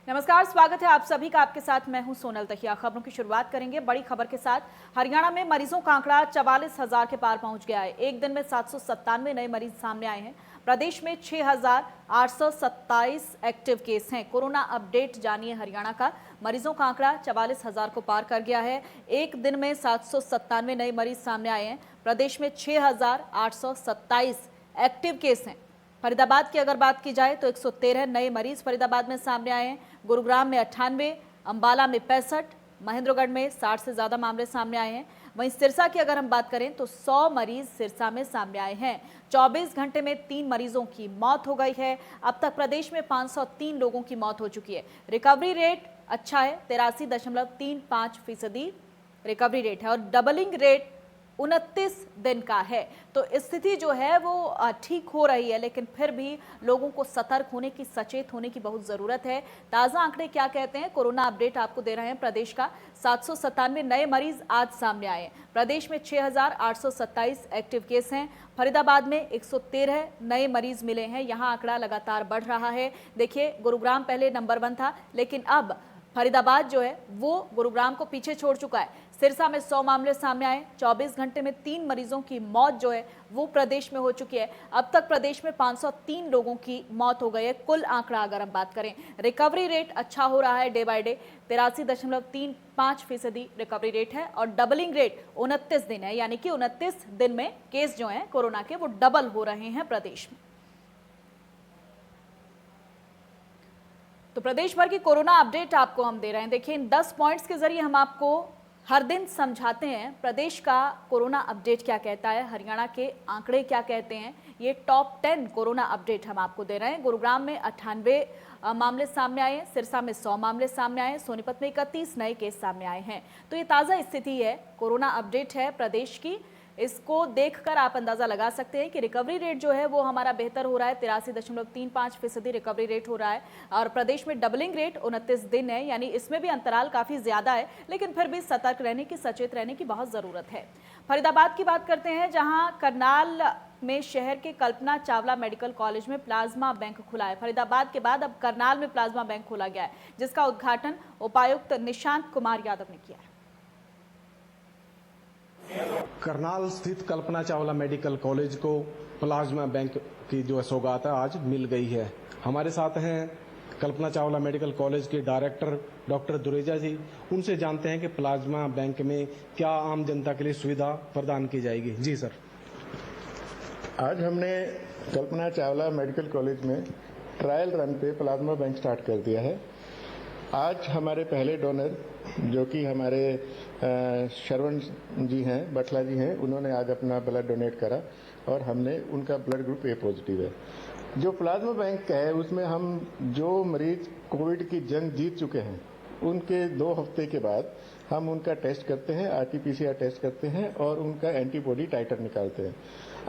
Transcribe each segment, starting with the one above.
नमस्कार, स्वागत है आप सभी का। आपके साथ मैं हूं सोनल दहिया। खबरों की शुरुआत करेंगे बड़ी खबर के साथ। हरियाणा में मरीजों का आंकड़ा 44,000 के पार पहुंच गया है। एक दिन में 797 नए मरीज सामने आए हैं। प्रदेश में 6,827 एक्टिव केस हैं। कोरोना अपडेट जानिए हरियाणा का। मरीजों का आंकड़ा 44,000 को पार कर गया है। एक दिन में 797 नए मरीज सामने आए हैं। प्रदेश में 6,827 एक्टिव केस हैं। फरीदाबाद की अगर बात की जाए तो 113 नए मरीज फरीदाबाद में सामने आए हैं। गुरुग्राम में 98, अंबाला में 65, महेंद्रगढ़ में 60 से ज्यादा मामले सामने आए हैं। वहीं सिरसा की अगर हम बात करें तो 100 मरीज सिरसा में सामने आए हैं। 24 घंटे में 3 मरीजों की मौत हो गई है। अब तक प्रदेश में 503 लोगों की मौत हो चुकी है। रिकवरी रेट अच्छा है, 83.35% रिकवरी रेट है और डबलिंग रेट 29 दिन का है। तो स्थिति जो है वो ठीक हो रही है, लेकिन फिर भी लोगों को सतर्क होने की, सचेत होने की बहुत जरूरत है। ताजा आंकड़े क्या कहते हैं, कोरोना अपडेट आपको दे रहे हैं। प्रदेश का 797 नए मरीज आज सामने आए। प्रदेश में 6,827 एक्टिव केस हैं। फरीदाबाद में 113 नए मरीज मिले हैं। यहाँ आंकड़ा लगातार बढ़ रहा है। देखिए, गुरुग्राम पहले नंबर 1 था, लेकिन अब फरीदाबाद जो है वो गुरुग्राम को पीछे छोड़ चुका है। सिरसा में 100 मामले सामने आए। 24 घंटे में 3 मरीजों की मौत जो है वो प्रदेश में हो चुकी है। अब तक प्रदेश में 503 लोगों की मौत हो गई है। कुल आंकड़ा अगर हम बात करें, रिकवरी रेट अच्छा हो रहा है day by day. 83.35% recovery rate है और डबलिंग रेट 29 दिन है, यानी कि 29 दिन में केस जो है कोरोना के वो डबल हो रहे हैं प्रदेश में। तो प्रदेश भर की कोरोना अपडेट आपको हम दे रहे हैं। देखिए, इन 10 पॉइंट्स के जरिए हम आपको हर दिन समझाते हैं प्रदेश का कोरोना अपडेट क्या कहता है, हरियाणा के आंकड़े क्या कहते हैं। ये टॉप 10 कोरोना अपडेट हम आपको दे रहे हैं। गुरुग्राम में 98 मामले सामने आए हैं। सिरसा में 100 मामले सामने आए हैं। सोनीपत में 31 नए केस सामने आए हैं। तो ये ताज़ा स्थिति है, कोरोना अपडेट है प्रदेश की। इसको देखकर आप अंदाजा लगा सकते हैं कि रिकवरी रेट जो है वो हमारा बेहतर हो रहा है। 83.35% रिकवरी रेट हो रहा है और प्रदेश में डबलिंग रेट 29 दिन है, यानी इसमें भी अंतराल काफी ज्यादा है, लेकिन फिर भी सतर्क रहने की, सचेत रहने की बहुत जरूरत है। फरीदाबाद की बात करते हैं, जहां करनाल में शहर के कल्पना चावला मेडिकल कॉलेज में प्लाज्मा बैंक खुला है। फरीदाबाद के बाद अब करनाल में प्लाज्मा बैंक खोला गया है, जिसका उद्घाटन उपायुक्त निशांत कुमार यादव ने किया है। करनाल स्थित कल्पना चावला मेडिकल कॉलेज को प्लाज्मा बैंक की जो सौगात है आज मिल गई है। हमारे साथ हैं कल्पना चावला मेडिकल कॉलेज के डायरेक्टर डॉक्टर दुरेजा जी। उनसे जानते हैं कि प्लाज्मा बैंक में क्या आम जनता के लिए सुविधा प्रदान की जाएगी। जी सर। आज हमने कल्पना चावला मेडिकल कॉलेज में ट्रायल रन पे प्लाज्मा बैंक स्टार्ट कर दिया है। आज हमारे पहले डोनर जो कि हमारे श्रवण जी हैं, बटला जी हैं, उन्होंने आज अपना ब्लड डोनेट करा और हमने उनका ब्लड ग्रुप ए पॉजिटिव है। जो प्लाज्मा बैंक है उसमें हम जो मरीज कोविड की जंग जीत चुके हैं उनके 2 हफ्ते के बाद हम उनका टेस्ट करते हैं, RT-PCR टेस्ट करते हैं और उनका एंटीबॉडी टाइटर निकालते हैं।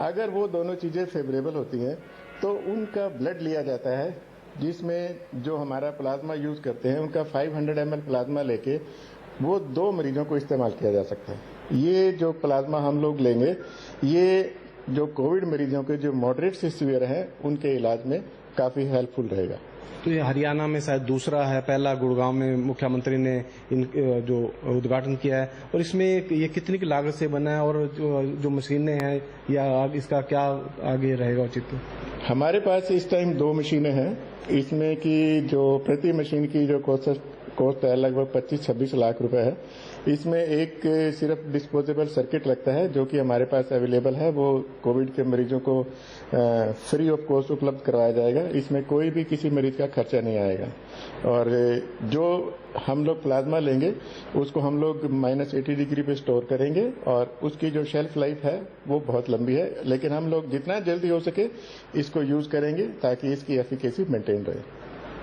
अगर वो दोनों चीजें फेवरेबल होती हैं तो उनका ब्लड लिया जाता है, जिसमें जो हमारा प्लाज्मा यूज करते हैं उनका 500 ml प्लाज्मा लेके वो 2 मरीजों को इस्तेमाल किया जा सकता है। ये जो प्लाज्मा हम लोग लेंगे, ये जो कोविड मरीजों के जो मॉडरेट से सीवियर हैं उनके इलाज में काफी हेल्पफुल रहेगा। तो ये हरियाणा में शायद दूसरा है, पहला गुड़गांव में मुख्यमंत्री ने इन जो उद्घाटन किया है, और इसमें ये कितनी की लागत से बना है और जो मशीनें हैं या इसका क्या आगे रहेगा उचित? हमारे पास इस टाइम 2 मशीनें हैं। इसमें की जो प्रति मशीन की जो कॉस्ट है लगभग 25-26 लाख रुपए है। इसमें एक सिर्फ डिस्पोजेबल सर्किट लगता है जो कि हमारे पास अवेलेबल है, वो कोविड के मरीजों को फ्री ऑफ कॉस्ट उपलब्ध करवाया जाएगा। इसमें कोई भी किसी मरीज का खर्चा नहीं आएगा और जो हम लोग प्लाज्मा लेंगे उसको हम लोग -80 डिग्री पे स्टोर करेंगे और उसकी जो शेल्फ लाइफ है वो बहुत लंबी है, लेकिन हम लोग जितना जल्दी हो सके इसको यूज करेंगे ताकि इसकी एफिकेसी मेंटेन रहे।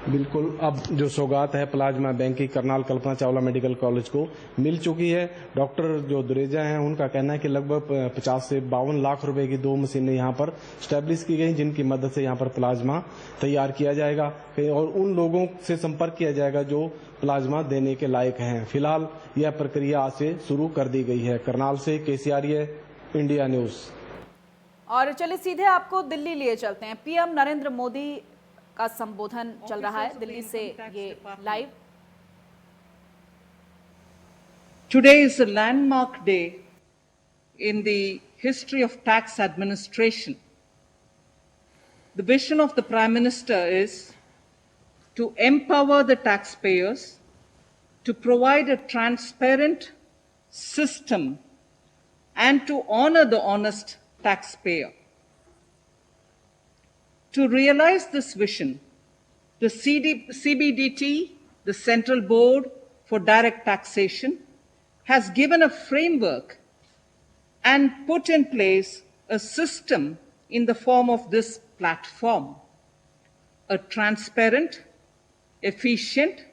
बिल्कुल, अब जो सौगात है प्लाज्मा बैंक की करनाल कल्पना चावला मेडिकल कॉलेज को मिल चुकी है। डॉक्टर जो दुरेजा हैं उनका कहना है कि लगभग 50 से 52 लाख रुपए की 2 मशीनें यहाँ पर स्टैब्लिश की गई, जिनकी मदद से यहाँ पर प्लाज्मा तैयार किया जाएगा और उन लोगों से संपर्क किया जाएगा जो प्लाज्मा देने के लायक हैं। फिलहाल यह प्रक्रिया आज से शुरू कर दी गई है। करनाल से केसी आर्य, इंडिया न्यूज। और चलिए सीधे आपको दिल्ली लिए चलते हैं। पीएम नरेंद्र मोदी का संबोधन चल रहा है दिल्ली से ये live. Today is a landmark day in the history of tax administration. The vision of the Prime Minister is to empower the taxpayers, to provide a transparent system, and to honor the honest taxpayer. To realize this vision, the CBDT, the Central Board for Direct Taxation, has given a framework and put in place a system in the form of this platform. A transparent, efficient,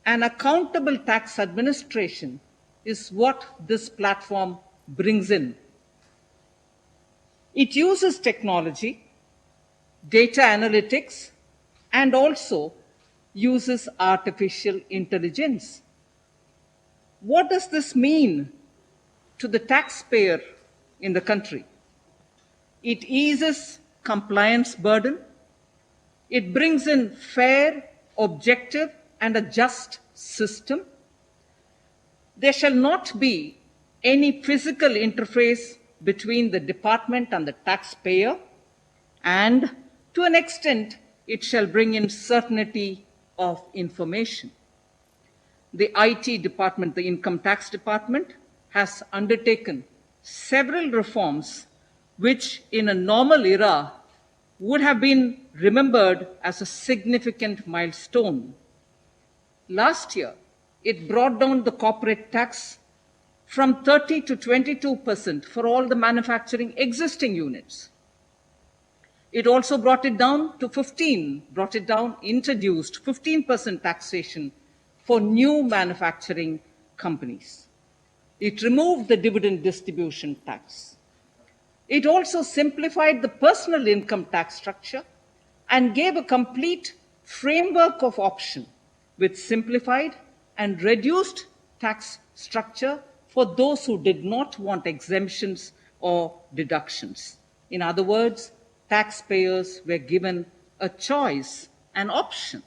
and accountable tax administration is what this platform brings in. It uses technology, data analytics, and also uses artificial intelligence. What does this mean to the taxpayer in the country? It eases compliance burden. It brings in fair, objective, and a just system. There shall not be any physical interface between the department and the taxpayer, and to an extent, it shall bring in certainty of information. The IT department, the income tax department, has undertaken several reforms which in a normal era would have been remembered as a significant milestone. Last year, it brought down the corporate tax from 30 to 22% for all the manufacturing existing units. It also brought it down to introduced 15% taxation for new manufacturing companies. It removed the dividend distribution tax. It also simplified the personal income tax structure and gave a complete framework of option with simplified and reduced tax structure for those who did not want exemptions or deductions. In other words, taxpayers were given a choice, an option.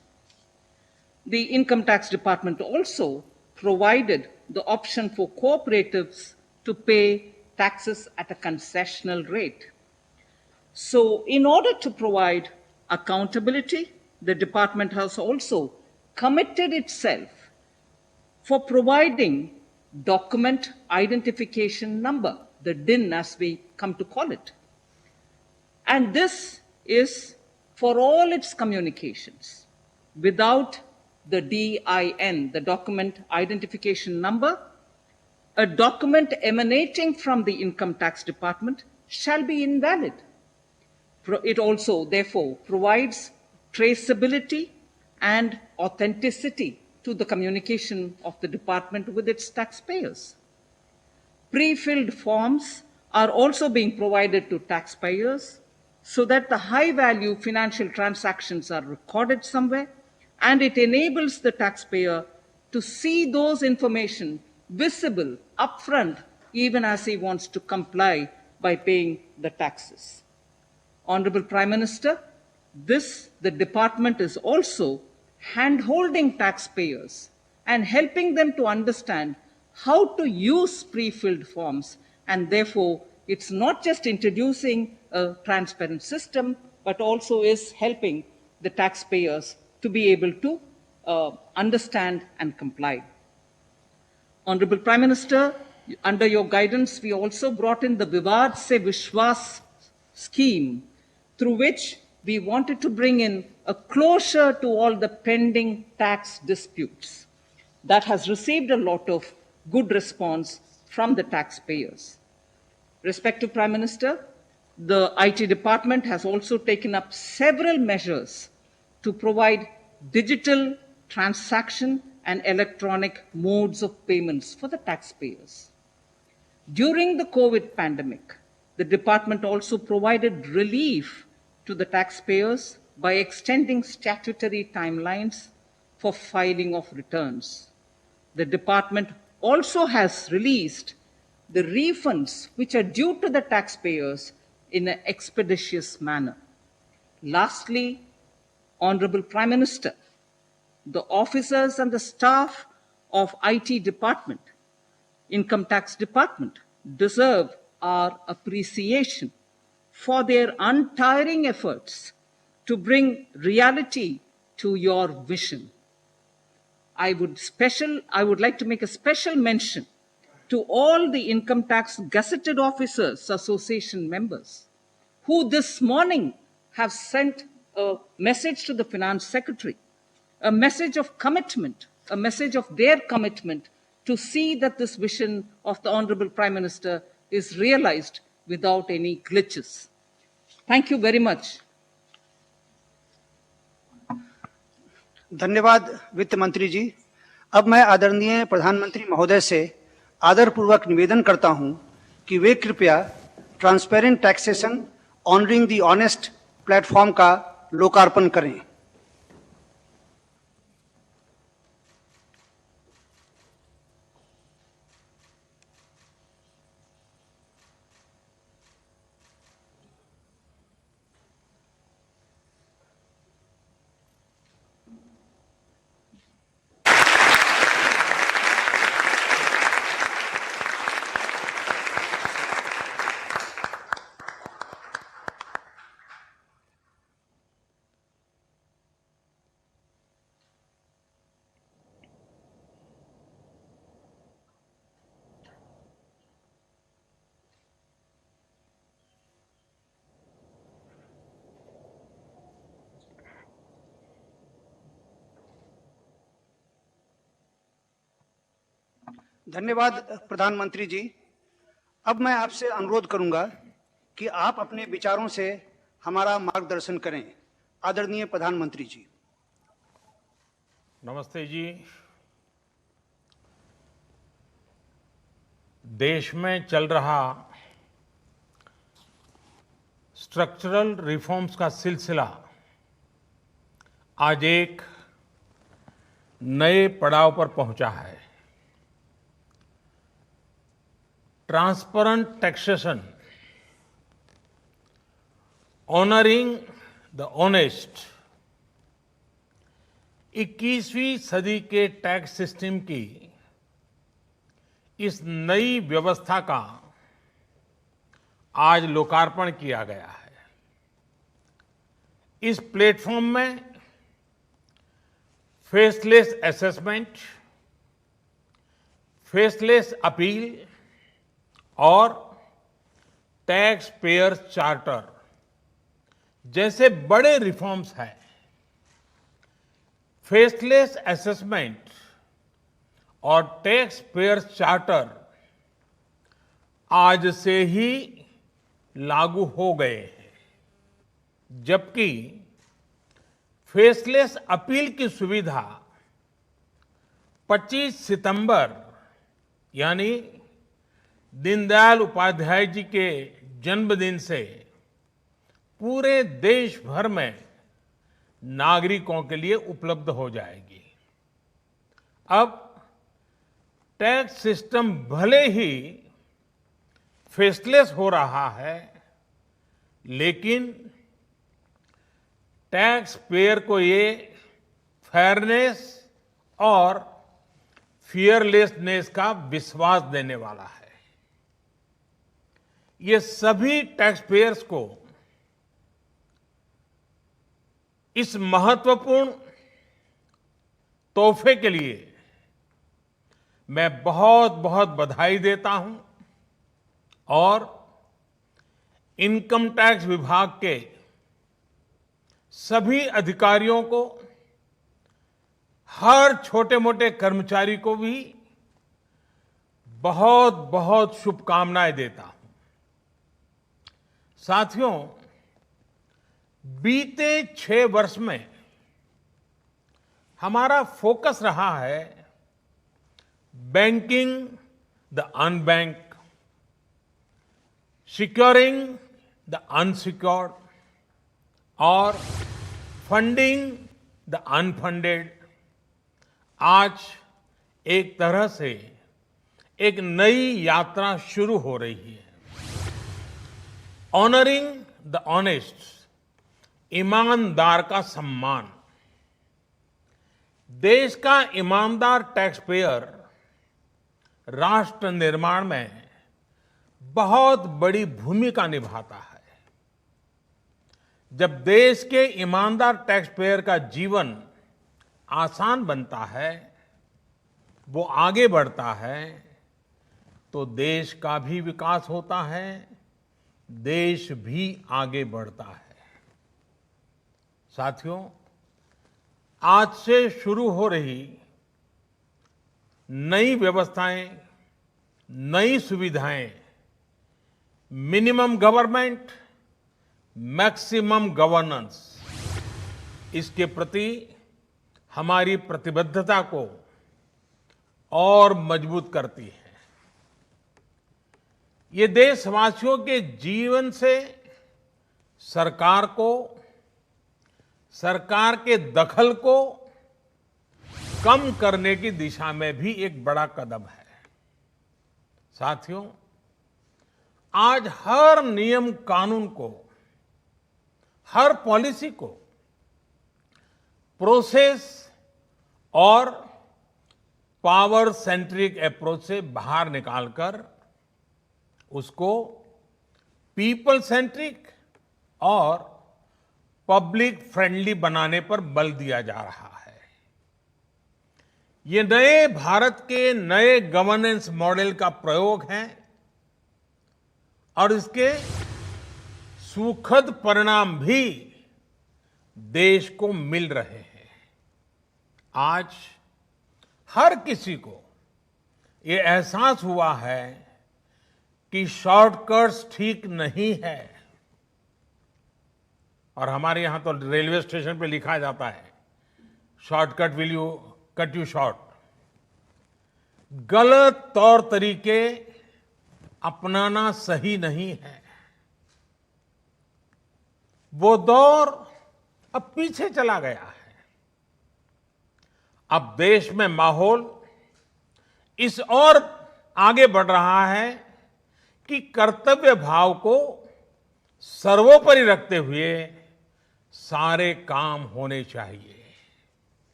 The Income Tax Department also provided the option for cooperatives to pay taxes at a concessional rate. So, in order to provide accountability, the department has also committed itself for providing document identification number, the DIN as we come to call it. And this is for all its communications. Without the DIN, the document identification number, a document emanating from the Income Tax Department shall be invalid. It also, therefore, provides traceability and authenticity to the communication of the department with its taxpayers. Pre-filled forms are also being provided to taxpayers so that the high-value financial transactions are recorded somewhere, and it enables the taxpayer to see those information visible upfront even as he wants to comply by paying the taxes. Honorable Prime Minister, the department is also hand-holding taxpayers and helping them to understand how to use pre-filled forms, and therefore it's not just introducing a transparent system, but also is helping the taxpayers to be able to understand and comply. Honorable Prime Minister, under your guidance, we also brought in the Vivad se Vishwas scheme, through which we wanted to bring in a closure to all the pending tax disputes. That has received a lot of good response from the taxpayers. Respective Prime Minister, the IT department has also taken up several measures to provide digital transaction and electronic modes of payments for the taxpayers. During the COVID pandemic, the department also provided relief to the taxpayers by extending statutory timelines for filing of returns. The department also has released the refunds which are due to the taxpayers in an expeditious manner. Lastly, Honorable Prime Minister, the officers and the staff of IT Department, Income Tax Department deserve our appreciation for their untiring efforts to bring reality to your vision. I would like to make a special mention to all the Income Tax Gazetted Officers Association members who this morning have sent a message to the Finance Secretary, a message of commitment, a message of their commitment to see that this vision of the Honorable Prime Minister is realized without any glitches. Thank you very much. धन्यवाद वित्त मंत्री जी। अब मैं आदरणीय प्रधानमंत्री महोदय से आदरपूर्वक निवेदन करता हूं कि वे कृपया transparent taxation honouring the honest platform का लोकार्पण करें। धन्यवाद प्रधानमंत्री जी। अब मैं आपसे अनुरोध करूंगा कि आप अपने विचारों से हमारा मार्गदर्शन करें। आदरणीय प्रधानमंत्री जी। नमस्ते जी। देश में चल रहा स्ट्रक्चरल रिफॉर्म्स का सिलसिला आज एक नए पड़ाव पर पहुंचा है। Transparent taxation, honouring the honest, 21वीं सदी के टैक्स सिस्टम की इस नई व्यवस्था का आज लोकार्पण किया गया है। इस प्लेटफॉर्म में फेसलेस असेसमेंट, फेसलेस अपील और टैक्स पेयर चार्टर जैसे बड़े रिफॉर्म्स हैं। फेसलेस असेसमेंट और टैक्स पेयर चार्टर आज से ही लागू हो गए हैं, जबकि फेसलेस अपील की सुविधा 25 सितंबर यानी दीनदयाल उपाध्याय जी के जन्मदिन से पूरे देश भर में नागरिकों के लिए उपलब्ध हो जाएगी। अब टैक्स सिस्टम भले ही फेसलेस हो रहा है, लेकिन टैक्स पेयर को ये फेयरनेस और फियरलेसनेस का विश्वास देने वाला है। ये सभी टैक्स पेयर्स को इस महत्वपूर्ण तोहफे के लिए मैं बहुत बहुत बधाई देता हूं और इनकम टैक्स विभाग के सभी अधिकारियों को, हर छोटे मोटे कर्मचारी को भी बहुत बहुत शुभकामनाएं देता हूं। साथियों, बीते 6 वर्ष में हमारा फोकस रहा है banking the unbanked, securing the unsecured और फंडिंग द अनफंडेड। आज एक तरह से एक नई यात्रा शुरू हो रही है। ऑनरिंग द ऑनेस्ट ईमानदार का सम्मान। देश का ईमानदार टैक्स पेयर राष्ट्र निर्माण में बहुत बड़ी भूमिका निभाता है। जब देश के ईमानदार टैक्स पेयर का जीवन आसान बनता है, वो आगे बढ़ता है, तो देश का भी विकास होता है, देश भी आगे बढ़ता है। साथियों, आज से शुरू हो रही नई व्यवस्थाएं, नई सुविधाएं, मिनिमम गवर्नमेंट, मैक्सिमम गवर्नेंस, इसके प्रति हमारी प्रतिबद्धता को और मजबूत करती है। ये देशवासियों के जीवन से सरकार को, सरकार के दखल को कम करने की दिशा में भी एक बड़ा कदम है। साथियों, आज हर नियम कानून को, हर पॉलिसी को प्रोसेस और पावर सेंट्रिक अप्रोच से बाहर निकालकर उसको पीपल सेंट्रिक और पब्लिक फ्रेंडली बनाने पर बल दिया जा रहा है। ये नए भारत के नए गवर्नेंस मॉडल का प्रयोग है और इसके सुखद परिणाम भी देश को मिल रहे हैं। आज हर किसी को ये एहसास हुआ है कि शॉर्टकट्स ठीक नहीं है। और हमारे यहां तो रेलवे स्टेशन पे लिखा जाता है, shortcut will you cut you short. गलत तौर तरीके अपनाना सही नहीं है। वो दौर अब पीछे चला गया है। अब देश में माहौल इस ओर आगे बढ़ रहा है कि कर्तव्य भाव को सर्वोपरि रखते हुए सारे काम होने चाहिए।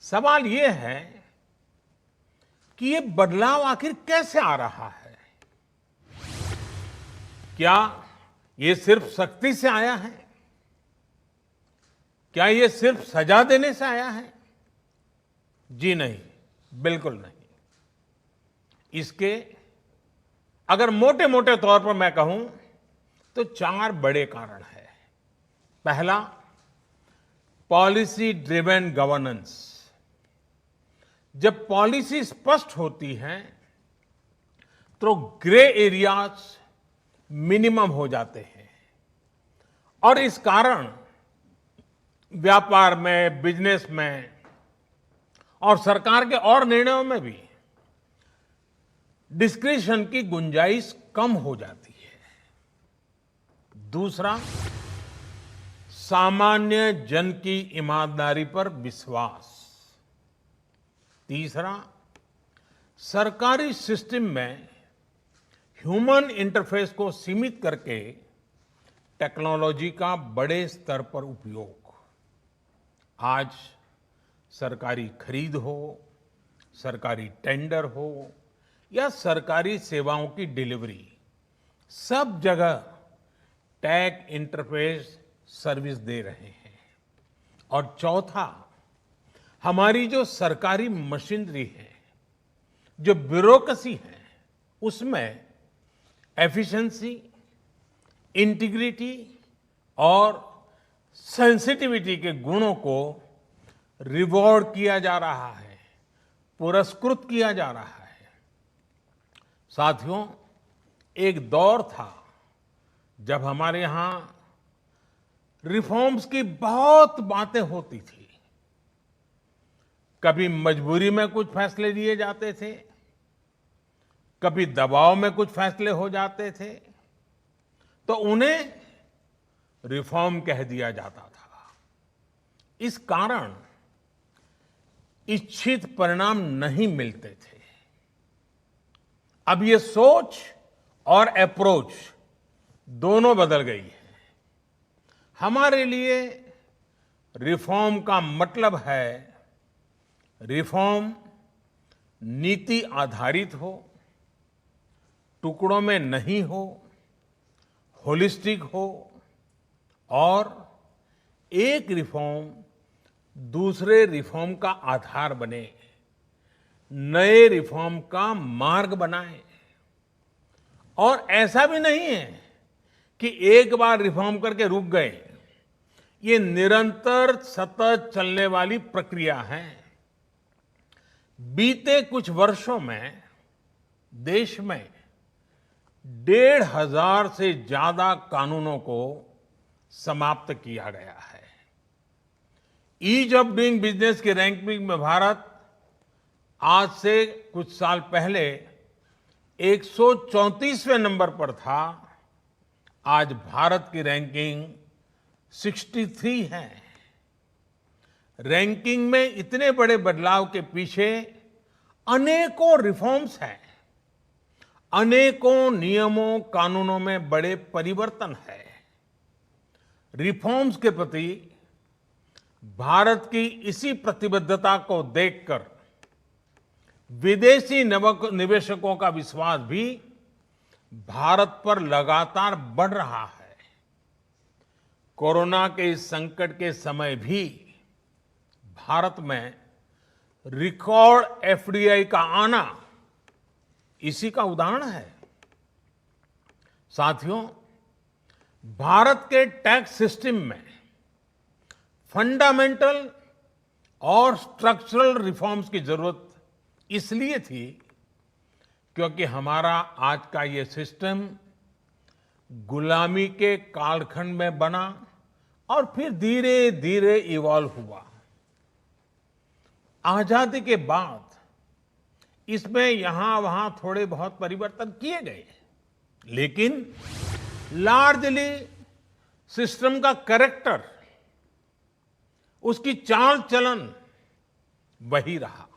सवाल यह है कि ये बदलाव आखिर कैसे आ रहा है? क्या ये सिर्फ सख्ती से आया है? क्या ये सिर्फ सजा देने से आया है? जी नहीं, बिल्कुल नहीं। इसके अगर मोटे मोटे तौर पर मैं कहूं तो 4 बड़े कारण हैं। पहला, पॉलिसी ड्रिवन गवर्नेंस। जब पॉलिसी स्पष्ट होती है तो ग्रे एरियाज मिनिमम हो जाते हैं और इस कारण व्यापार में, बिजनेस में और सरकार के और निर्णयों में भी डिस्क्रिशन की गुंजाइश कम हो जाती है। दूसरा, सामान्य जन की ईमानदारी पर विश्वास। तीसरा, सरकारी सिस्टम में ह्यूमन इंटरफेस को सीमित करके टेक्नोलॉजी का बड़े स्तर पर उपयोग। आज सरकारी खरीद हो, सरकारी टेंडर हो या सरकारी सेवाओं की डिलीवरी, सब जगह टैग इंटरफेस सर्विस दे रहे हैं। और चौथा, हमारी जो सरकारी मशीनरी है, जो ब्यूरोक्रेसी है, उसमें एफिशिएंसी, इंटीग्रिटी और सेंसिटिविटी के गुणों को रिवॉर्ड किया जा रहा है, पुरस्कृत किया जा रहा है। साथियों, एक दौर था जब हमारे यहां रिफॉर्म्स की बहुत बातें होती थी। कभी मजबूरी में कुछ फैसले लिए जाते थे, कभी दबाव में कुछ फैसले हो जाते थे, तो उन्हें रिफॉर्म कह दिया जाता था। इस कारण इच्छित परिणाम नहीं मिलते थे। अब ये सोच और अप्रोच दोनों बदल गई है। हमारे लिए रिफॉर्म का मतलब है रिफॉर्म नीति आधारित हो, टुकड़ों में नहीं हो, होलिस्टिक हो और एक रिफॉर्म दूसरे रिफॉर्म का आधार बने, नए रिफॉर्म का मार्ग बनाए। और ऐसा भी नहीं है कि एक बार रिफॉर्म करके रुक गए। ये निरंतर सतत चलने वाली प्रक्रिया है। बीते कुछ वर्षों में देश में 1,500 से ज्यादा कानूनों को समाप्त किया गया है। ईज ऑफ डूइंग बिजनेस की रैंकिंग में भारत आज से कुछ साल पहले 134वें नंबर पर था। आज भारत की रैंकिंग 63 है। रैंकिंग में इतने बड़े बदलाव के पीछे अनेकों रिफॉर्म्स हैं, अनेकों नियमों कानूनों में बड़े परिवर्तन है। रिफॉर्म्स के प्रति भारत की इसी प्रतिबद्धता को देखकर विदेशी निवेशकों का विश्वास भी भारत पर लगातार बढ़ रहा है। कोरोना के इस संकट के समय भी भारत में रिकॉर्ड एफडीआई का आना इसी का उदाहरण है। साथियों, भारत के टैक्स सिस्टम में फंडामेंटल और स्ट्रक्चरल रिफॉर्म्स की जरूरत इसलिए थी क्योंकि हमारा आज का ये सिस्टम गुलामी के कालखंड में बना और फिर धीरे धीरे इवॉल्व हुआ। आजादी के बाद इसमें यहां वहां थोड़े बहुत परिवर्तन किए गए, लेकिन लार्जली सिस्टम का कैरेक्टर, उसकी चाल चलन वही रहा।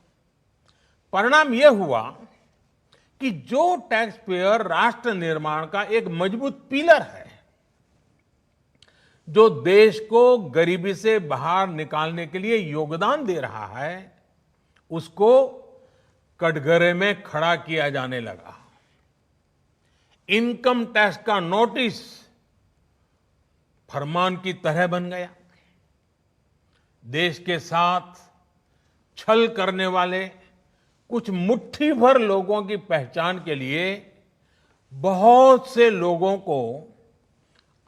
परिणाम यह हुआ कि जो टैक्स पेयर राष्ट्र निर्माण का एक मजबूत पिलर है, जो देश को गरीबी से बाहर निकालने के लिए योगदान दे रहा है, उसको कटघरे में खड़ा किया जाने लगा। इनकम टैक्स का नोटिस फरमान की तरह बन गया। देश के साथ छल करने वाले कुछ मुट्ठी भर लोगों की पहचान के लिए बहुत से लोगों को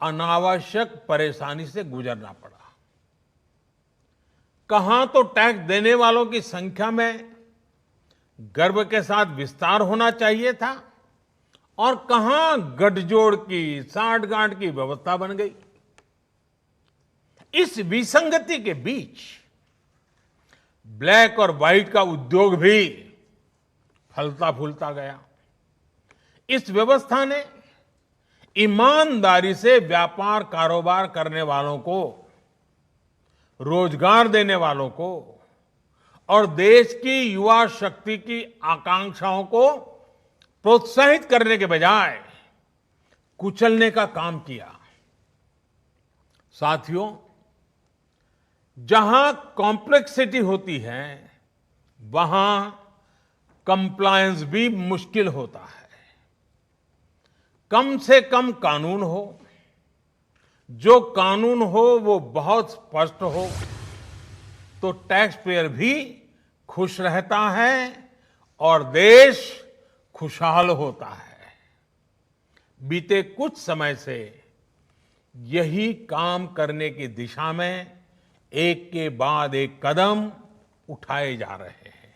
अनावश्यक परेशानी से गुजरना पड़ा। कहां तो टैक्स देने वालों की संख्या में गर्व के साथ विस्तार होना चाहिए था और कहां गठजोड़ की, साठगांठ की व्यवस्था बन गई। इस विसंगति के बीच ब्लैक और व्हाइट का उद्योग भी फलता फूलता गया। इस व्यवस्था ने ईमानदारी से व्यापार कारोबार करने वालों को, रोजगार देने वालों को और देश की युवा शक्ति की आकांक्षाओं को प्रोत्साहित करने के बजाय कुचलने का काम किया। साथियों, जहां कॉम्प्लेक्सिटी होती है, वहां कंप्लायंस भी मुश्किल होता है। कम से कम कानून हो, जो कानून हो वो बहुत स्पष्ट हो, तो टैक्स पेयर भी खुश रहता है और देश खुशहाल होता है। बीते कुछ समय से यही काम करने की दिशा में एक के बाद एक कदम उठाए जा रहे हैं।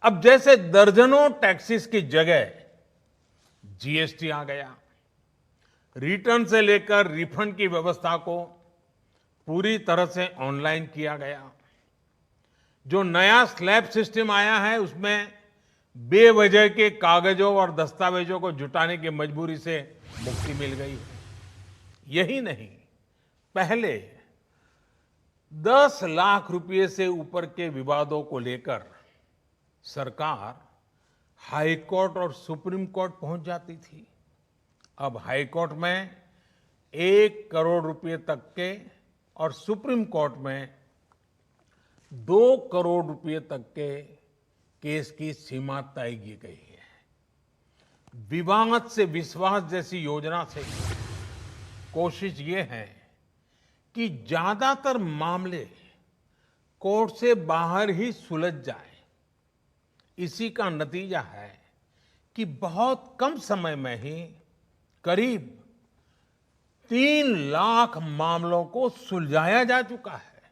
अब जैसे दर्जनों टैक्सेस की जगह जीएसटी आ गया, रिटर्न से लेकर रिफंड की व्यवस्था को पूरी तरह से ऑनलाइन किया गया। जो नया स्लैब सिस्टम आया है, उसमें बेवजह के कागजों और दस्तावेजों को जुटाने की मजबूरी से मुक्ति मिल गई है। यही नहीं, पहले 10 लाख रुपए से ऊपर के विवादों को लेकर सरकार हाई कोर्ट और सुप्रीम कोर्ट पहुंच जाती थी। अब हाई कोर्ट में 1 करोड़ रुपए तक के और सुप्रीम कोर्ट में 2 करोड़ रुपए तक के केस की सीमा तय की गई है। विवाद से विश्वास जैसी योजना से कोशिश ये है कि ज्यादातर मामले कोर्ट से बाहर ही सुलझ जाए। इसी का नतीजा है कि बहुत कम समय में ही करीब 3 लाख मामलों को सुलझाया जा चुका है।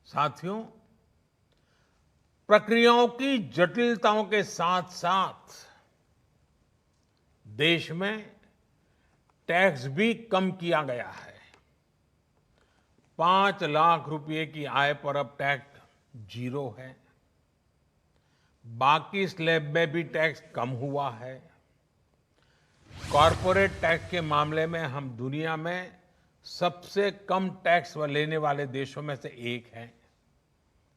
साथियों, प्रक्रियाओं की जटिलताओं के साथ साथ देश में टैक्स भी कम किया गया है। 5 लाख रुपए की आय पर अब टैक्स 0 है। बाकी स्लैब में भी टैक्स कम हुआ है। कॉरपोरेट टैक्स के मामले में हम दुनिया में सबसे कम टैक्स लेने वाले देशों में से एक हैं।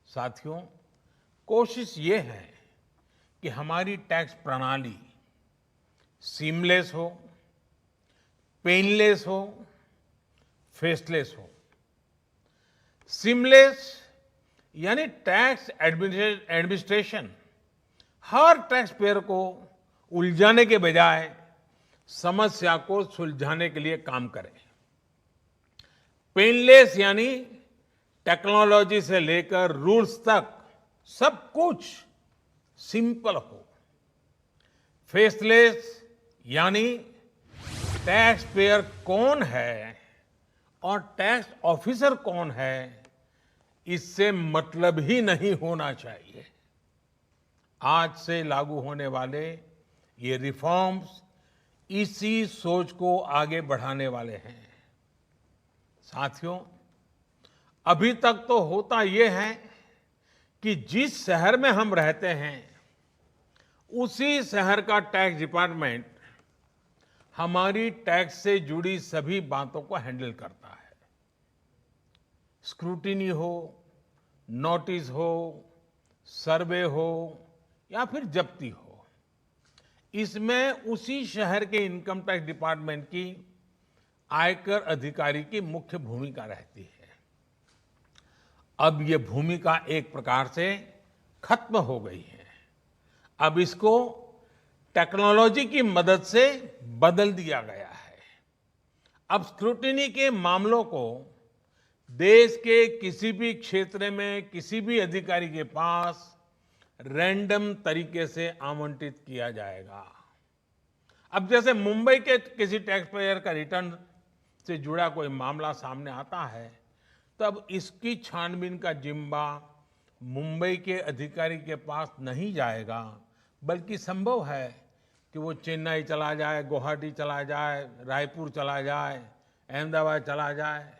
साथियों, कोशिश ये है कि हमारी टैक्स प्रणाली सीमलेस हो, पेनलेस हो, फेसलेस हो। सीमलेस यानी टैक्स एडमिनिस्ट्रेशन हर टैक्स पेयर को उलझाने के बजाय समस्या को सुलझाने के लिए काम करे। पेनलेस यानी टेक्नोलॉजी से लेकर रूल्स तक सब कुछ सिंपल हो। फेसलेस यानी टैक्स पेयर कौन है और टैक्स ऑफिसर कौन है, इससे मतलब ही नहीं होना चाहिए। आज से लागू होने वाले ये रिफॉर्म्स इसी सोच को आगे बढ़ाने वाले हैं। साथियों, अभी तक तो होता ये है कि जिस शहर में हम रहते हैं उसी शहर का टैक्स डिपार्टमेंट हमारी टैक्स से जुड़ी सभी बातों को हैंडल करता है। स्क्रूटिनी हो, नोटिस हो, सर्वे हो या फिर जब्ती हो, इसमें उसी शहर के इनकम टैक्स डिपार्टमेंट की आयकर अधिकारी की मुख्य भूमिका रहती है। अब ये भूमिका एक प्रकार से खत्म हो गई है। अब इसको टेक्नोलॉजी की मदद से बदल दिया गया है। अब स्क्रूटिनी के मामलों को देश के किसी भी क्षेत्र में किसी भी अधिकारी के पास रैंडम तरीके से आवंटित किया जाएगा। अब जैसे मुंबई के किसी टैक्स पेयर का रिटर्न से जुड़ा कोई मामला सामने आता है, तब इसकी छानबीन का जिम्मा मुंबई के अधिकारी के पास नहीं जाएगा, बल्कि संभव है कि वो चेन्नई चला जाए, गुवाहाटी चला जाए, रायपुर चला जाए, अहमदाबाद चला जाए।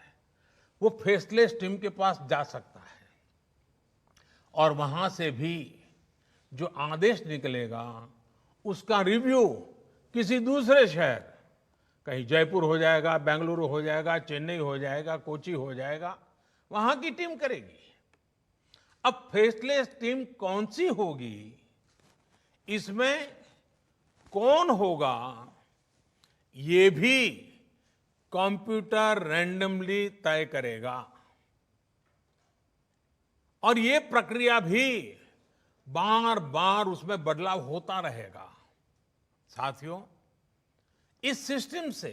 वो फेसलेस टीम के पास जा सकता है और वहां से भी जो आदेश निकलेगा उसका रिव्यू किसी दूसरे शहर, कहीं जयपुर हो जाएगा, बेंगलुरु हो जाएगा, चेन्नई हो जाएगा, कोची हो जाएगा, वहां की टीम करेगी। अब फेसलेस टीम कौन सी होगी, इसमें कौन होगा, ये भी कंप्यूटर रैंडमली तय करेगा। और ये प्रक्रिया भी बार बार उसमें बदलाव होता रहेगा। साथियों, इस सिस्टम से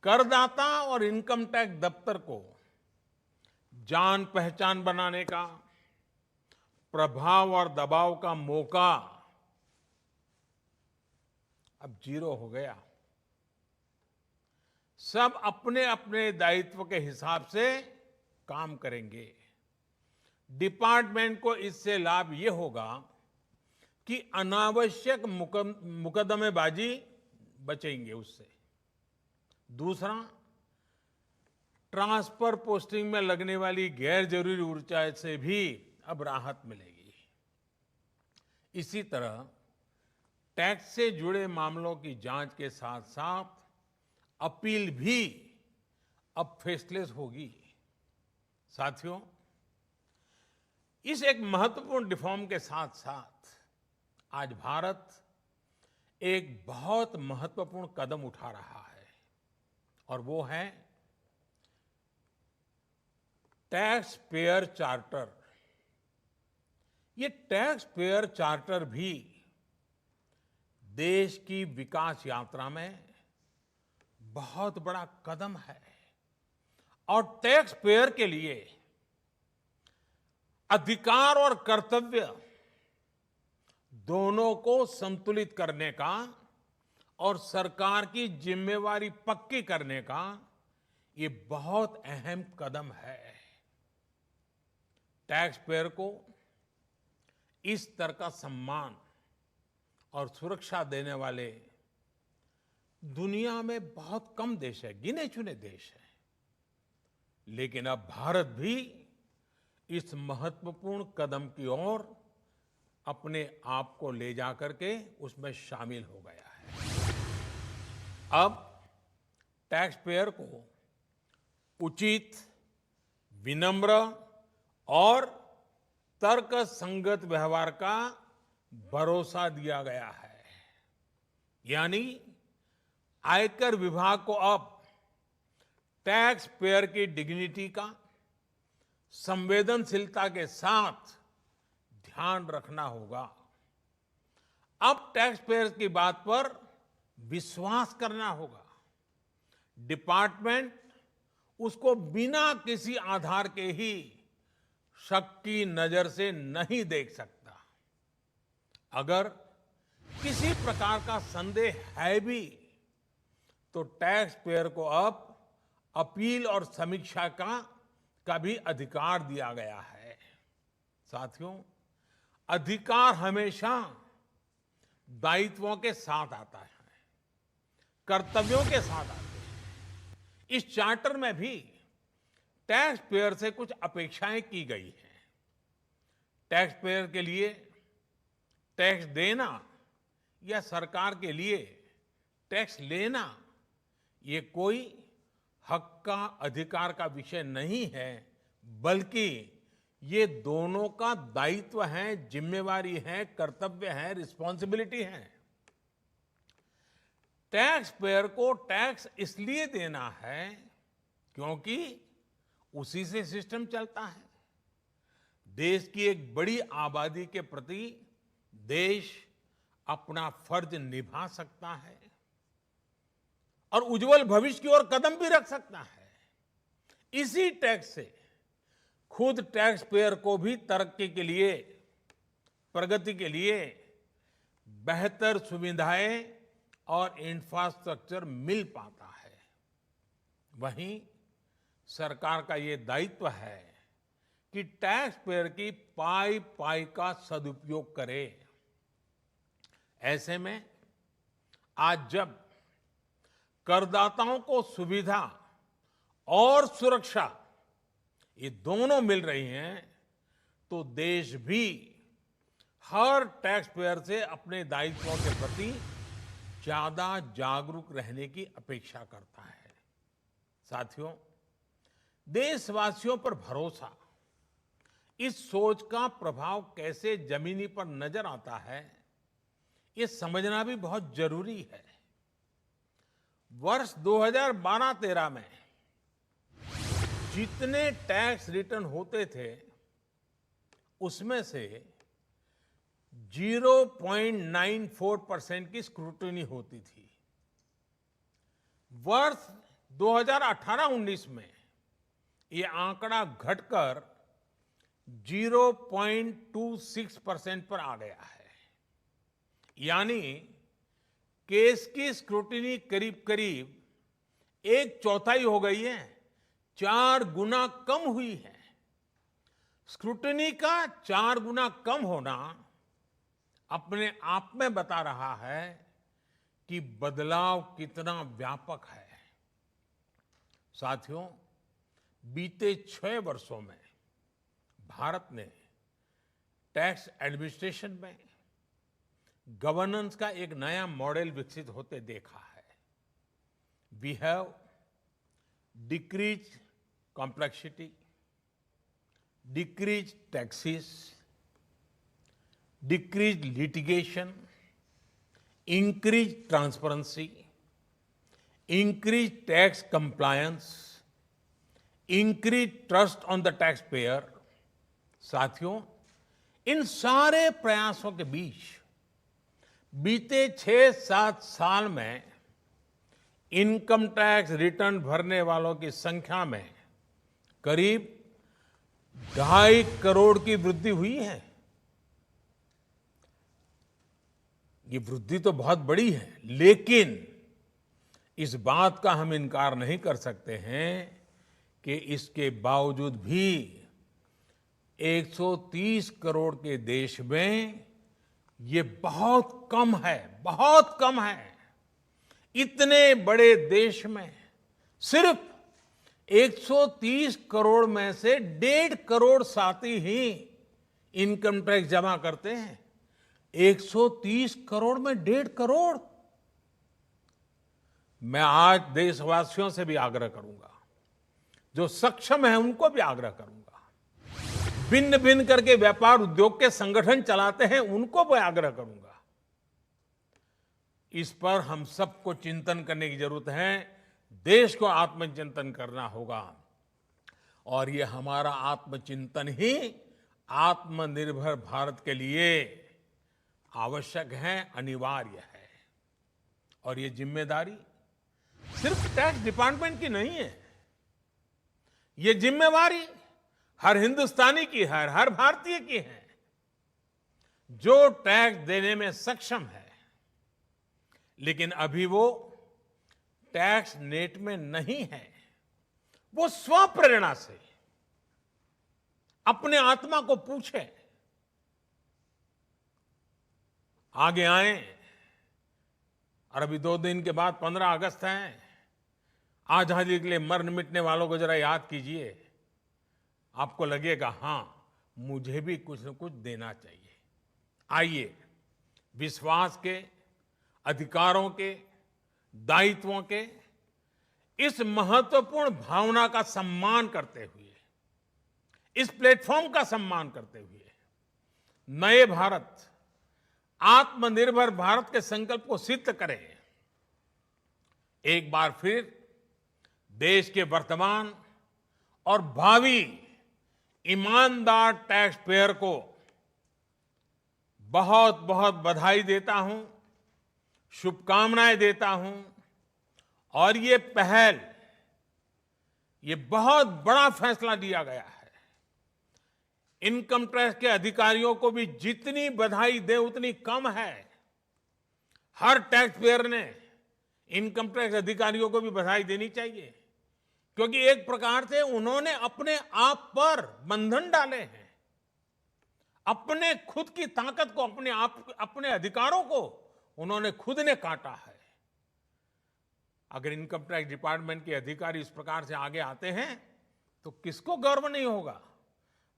करदाता और इनकम टैक्स दफ्तर को जान पहचान बनाने का, प्रभाव और दबाव का मौका अब 0 हो गया। सब अपने अपने दायित्व के हिसाब से काम करेंगे। डिपार्टमेंट को इससे लाभ ये होगा कि अनावश्यक मुकदमेबाजी बचेंगे उससे। दूसरा, ट्रांसफर पोस्टिंग में लगने वाली गैर जरूरी ऊर्जा से भी अब राहत मिलेगी। इसी तरह टैक्स से जुड़े मामलों की जांच के साथ साथ अपील भी अब फेसलेस होगी। साथियों, इस एक महत्वपूर्ण रिफॉर्म के साथ साथ आज भारत एक बहुत महत्वपूर्ण कदम उठा रहा है। और वो है टैक्स पेयर चार्टर। ये टैक्स पेयर चार्टर भी देश की विकास यात्रा में बहुत बड़ा कदम है और टैक्स पेयर के लिए अधिकार और कर्तव्य दोनों को संतुलित करने का और सरकार की जिम्मेवारी पक्की करने का ये बहुत अहम कदम है। टैक्स पेयर को इस तरह का सम्मान और सुरक्षा देने वाले दुनिया में बहुत कम देश है, गिने चुने देश हैं। लेकिन अब भारत भी इस महत्वपूर्ण कदम की ओर अपने आप को ले जाकर के उसमें शामिल हो गया है। अब टैक्स पेयर को उचित, विनम्र और तर्क संगत व्यवहार का भरोसा दिया गया है। यानी आयकर विभाग को अब टैक्स पेयर की डिग्निटी का संवेदनशीलता के साथ ध्यान रखना होगा। अब टैक्स पेयर की बात पर विश्वास करना होगा। डिपार्टमेंट उसको बिना किसी आधार के ही शक की नजर से नहीं देख सकता। अगर किसी प्रकार का संदेह है भी तो टैक्स पेयर को अब अपील और समीक्षा का भी अधिकार दिया गया है। साथियों, अधिकार हमेशा दायित्वों के साथ आता है, कर्तव्यों के साथ आते हैं। इस चार्टर में भी टैक्स पेयर से कुछ अपेक्षाएं की गई हैं। टैक्स पेयर के लिए टैक्स देना या सरकार के लिए टैक्स लेना ये कोई हक का, अधिकार का विषय नहीं है, बल्कि ये दोनों का दायित्व है, जिम्मेवारी है, कर्तव्य है, रिस्पॉन्सिबिलिटी है। टैक्स पेयर को टैक्स इसलिए देना है क्योंकि उसी से सिस्टम चलता है। देश की एक बड़ी आबादी के प्रति देश अपना फर्ज निभा सकता है और उज्जवल भविष्य की ओर कदम भी रख सकता है। इसी टैक्स से खुद टैक्स पेयर को भी तरक्की के लिए, प्रगति के लिए बेहतर सुविधाएं और इंफ्रास्ट्रक्चर मिल पाता है। वहीं सरकार का ये दायित्व है कि टैक्स पेयर की पाई पाई का सदुपयोग करे। ऐसे में आज जब करदाताओं को सुविधा और सुरक्षा ये दोनों मिल रही हैं तो देश भी हर टैक्स पेयर से अपने दायित्वों के प्रति ज्यादा जागरूक रहने की अपेक्षा करता है। साथियों, देशवासियों पर भरोसा, इस सोच का प्रभाव कैसे जमीनी पर नजर आता है, ये समझना भी बहुत जरूरी है। वर्ष 2012-13 में जितने टैक्स रिटर्न होते थे उसमें से 0.94% की स्क्रूटनी होती थी। वर्ष 2018-19 में ये आंकड़ा घटकर 0.26% पर आ गया है। यानी केस की स्क्रूटनी करीब करीब 1/4 हो गई है, 4 गुना कम हुई है। स्क्रूटनी का 4 गुना कम होना अपने आप में बता रहा है कि बदलाव कितना व्यापक है। साथियों, बीते 6 वर्षों में भारत ने टैक्स एडमिनिस्ट्रेशन में गवर्नेंस का एक नया मॉडल विकसित होते देखा है। We have decrease complexity, decrease taxes, decrease litigation, increase transparency, increase tax compliance, increase trust on the taxpayer। साथियों, इन सारे प्रयासों के बीच बीते 6-7 साल में इनकम टैक्स रिटर्न भरने वालों की संख्या में करीब 2.5 करोड़ की वृद्धि हुई है। ये वृद्धि तो बहुत बड़ी है, लेकिन इस बात का हम इनकार नहीं कर सकते हैं कि इसके बावजूद भी 130 करोड़ के देश में ये बहुत कम है, बहुत कम है। इतने बड़े देश में सिर्फ 130 करोड़ में से 1.5 करोड़ साथी ही इनकम टैक्स जमा करते हैं। 130 करोड़ में 1.5 करोड़। मैं आज देशवासियों से भी आग्रह करूंगा, जो सक्षम है उनको भी आग्रह करूंगा, भिन्न भिन्न करके व्यापार उद्योग के संगठन चलाते हैं उनको भी आग्रह करूंगा। इस पर हम सबको चिंतन करने की जरूरत है, देश को आत्मचिंतन करना होगा और ये हमारा आत्मचिंतन ही आत्मनिर्भर भारत के लिए आवश्यक है, अनिवार्य है। और ये जिम्मेदारी सिर्फ टैक्स डिपार्टमेंट की नहीं है, ये जिम्मेवारी हर हिंदुस्तानी की है, हर भारतीय की है जो टैक्स देने में सक्षम है, लेकिन अभी वो टैक्स नेट में नहीं है। वो स्वप्रेरणा से अपने आत्मा को पूछे, आगे आए। और अभी 2 दिन के बाद 15 अगस्त है। आजादी के लिए मरने मिटने वालों को जरा याद कीजिए, आपको लगेगा हां मुझे भी कुछ न कुछ देना चाहिए। आइए विश्वास के, अधिकारों के, दायित्वों के इस महत्वपूर्ण भावना का सम्मान करते हुए, इस प्लेटफॉर्म का सम्मान करते हुए नए भारत, आत्मनिर्भर भारत के संकल्प को सिद्ध करें। एक बार फिर देश के वर्तमान और भावी ईमानदार टैक्स पेयर को बहुत बहुत बधाई देता हूं, शुभकामनाएं देता हूं। और ये पहल, ये बहुत बड़ा फैसला लिया गया है। इनकम टैक्स के अधिकारियों को भी जितनी बधाई दे उतनी कम है। हर टैक्स पेयर ने इनकम टैक्स अधिकारियों को भी बधाई देनी चाहिए, क्योंकि एक प्रकार से उन्होंने अपने आप पर बंधन डाले हैं, अपने खुद की ताकत को, अपने अधिकारों को उन्होंने खुद ने काटा है। अगर इनकम टैक्स डिपार्टमेंट के अधिकारी इस प्रकार से आगे आते हैं तो किसको गर्व नहीं होगा?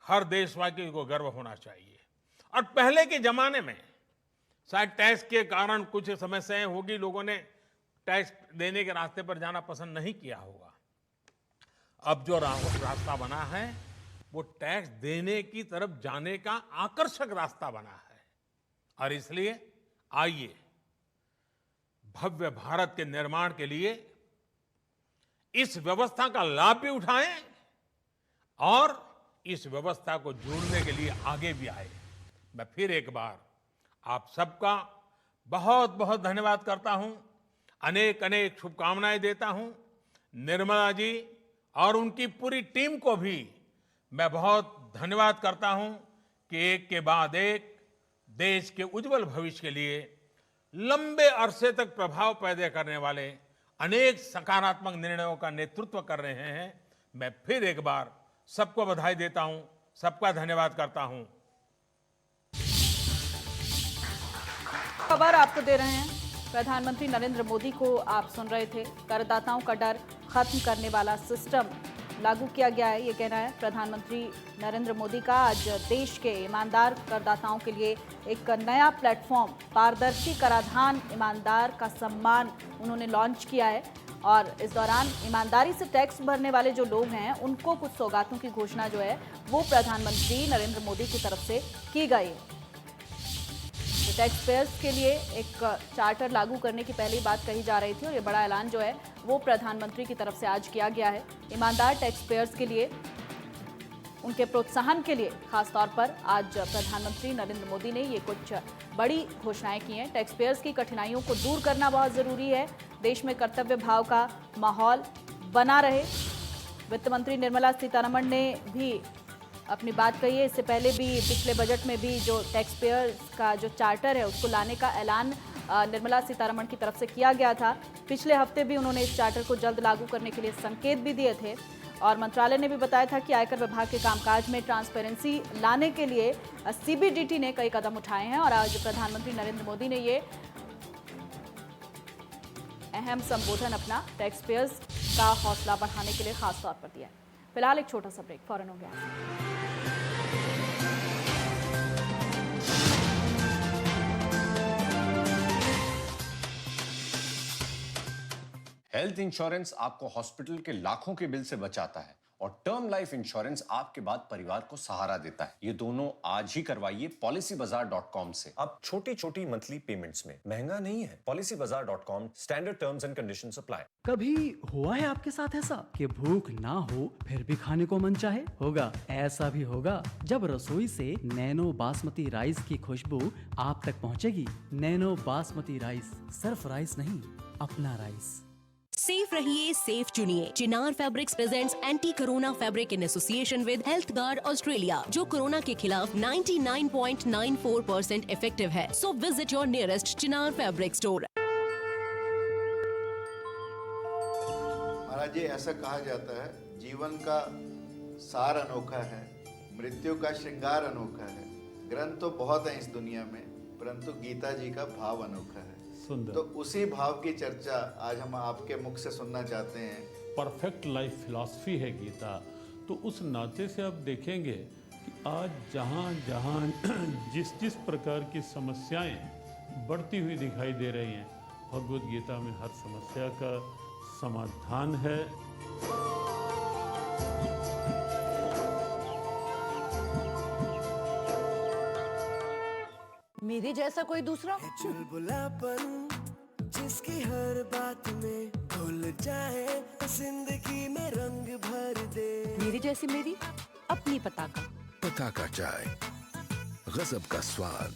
हर देशवासी को गर्व होना चाहिए। और पहले के जमाने में शायद टैक्स के कारण कुछ समस्याएं होगी, लोगों ने टैक्स देने के रास्ते पर जाना पसंद नहीं किया होगा। अब जो रास्ता बना है वो टैक्स देने की तरफ जाने का आकर्षक रास्ता बना है। और इसलिए आइए भव्य भारत के निर्माण के लिए इस व्यवस्था का लाभ भी उठाएं और इस व्यवस्था को जोड़ने के लिए आगे भी आए। मैं फिर एक बार आप सबका बहुत बहुत धन्यवाद करता हूं, अनेक अनेक शुभकामनाएं देता हूं। निर्मला जी और उनकी पूरी टीम को भी मैं बहुत धन्यवाद करता हूं कि एक के बाद एक देश के उज्जवल भविष्य के लिए लंबे अरसे तक प्रभाव पैदा करने वाले अनेक सकारात्मक निर्णयों का नेतृत्व कर रहे हैं। मैं फिर एक बार सबको बधाई देता हूं, सबका धन्यवाद करता हूं। खबर आपको दे रहे हैं, प्रधानमंत्री नरेंद्र मोदी को आप सुन रहे थे। करदाताओं का डर खत्म करने वाला सिस्टम लागू किया गया है, ये कहना है प्रधानमंत्री नरेंद्र मोदी का। आज देश के ईमानदार करदाताओं के लिए एक नया प्लेटफॉर्म, पारदर्शी कराधान ईमानदार का सम्मान उन्होंने लॉन्च किया है। और इस दौरान ईमानदारी से टैक्स भरने वाले जो लोग हैं उनको कुछ सौगातों की घोषणा जो है वो प्रधानमंत्री नरेंद्र मोदी की तरफ से की गई है। जो टैक्स पेयर्स के लिए एक चार्टर लागू करने की पहली बात कही जा रही थी और ये बड़ा ऐलान जो है वो प्रधानमंत्री की तरफ से आज किया गया है। ईमानदार टैक्स पेयर्स के लिए उनके प्रोत्साहन के लिए खासतौर पर आज प्रधानमंत्री नरेंद्र मोदी ने ये कुछ बड़ी घोषणाएं की हैं। टैक्स पेयर्स की कठिनाइयों को दूर करना बहुत जरूरी है, देश में कर्तव्य भाव का माहौल बना रहे। वित्त मंत्री निर्मला सीतारमण ने भी अपनी बात कही है। इससे पहले भी पिछले बजट में भी जो टैक्स पेयर्स का जो चार्टर है उसको लाने का ऐलान निर्मला सीतारमण की तरफ से किया गया था। पिछले हफ्ते भी उन्होंने इस चार्टर को जल्द लागू करने के लिए संकेत भी दिए थे और मंत्रालय ने भी बताया था कि आयकर विभाग के कामकाज में ट्रांसपेरेंसी लाने के लिए सीबीडीटी ने कई कदम उठाए हैं और आज प्रधानमंत्री नरेंद्र मोदी ने ये अहम संबोधन अपना टैक्स पेयर्स का हौसला बढ़ाने के लिए खास तौर पर दिया है। फिलहाल एक छोटा सा ब्रेक, फौरन हो गया। हेल्थ इंश्योरेंस आपको हॉस्पिटल के लाखों के बिल से बचाता है और टर्म लाइफ इंश्योरेंस आपके बाद परिवार को सहारा देता है। ये दोनों आज ही करवाइए policybazaar.com से। अब छोटी छोटी मंथली पेमेंट्स में महंगा नहीं है। policybazaar.com, standard terms and conditions apply. कभी हुआ है आपके साथ ऐसा कि भूख ना हो फिर भी खाने को मन चाहे? होगा, ऐसा भी होगा जब रसोई से नैनो बासमती राइस की खुशबू आप तक पहुंचेगी। नैनो बासमती राइस, सिर्फ राइस नहीं, अपना राइस। सेफ रहिए, सेफ चुनिए। Chinar fabrics presents anti corona fabric in association with health guard Australia, जो कोरोना के खिलाफ 99.94% इफेक्टिव है। So visit your nearest Chinar fabric store. महाराज जी, ऐसा कहा जाता है जीवन का सार अनोखा है, मृत्यु का श्रृंगार अनोखा है। ग्रंथ तो बहुत है इस दुनिया में, परंतु गीता जी का भाव अनोखा है। तो उसी भाव की चर्चा आज हम आपके मुख से सुनना चाहते हैं। परफेक्ट लाइफ फिलॉसफी है गीता, तो उस नाते से आप देखेंगे कि आज जहाँ जहाँ जिस जिस प्रकार की समस्याएं बढ़ती हुई दिखाई दे रही हैं, भगवद गीता में हर समस्या का समाधान है। मेरे जैसा कोई दूसरा चुलबुलापन जिसकी हर बात में घुल जाए, जिंदगी में रंग भर दे। मेरी जैसी मेरी अपनी पताका चाय, गजब का स्वाद।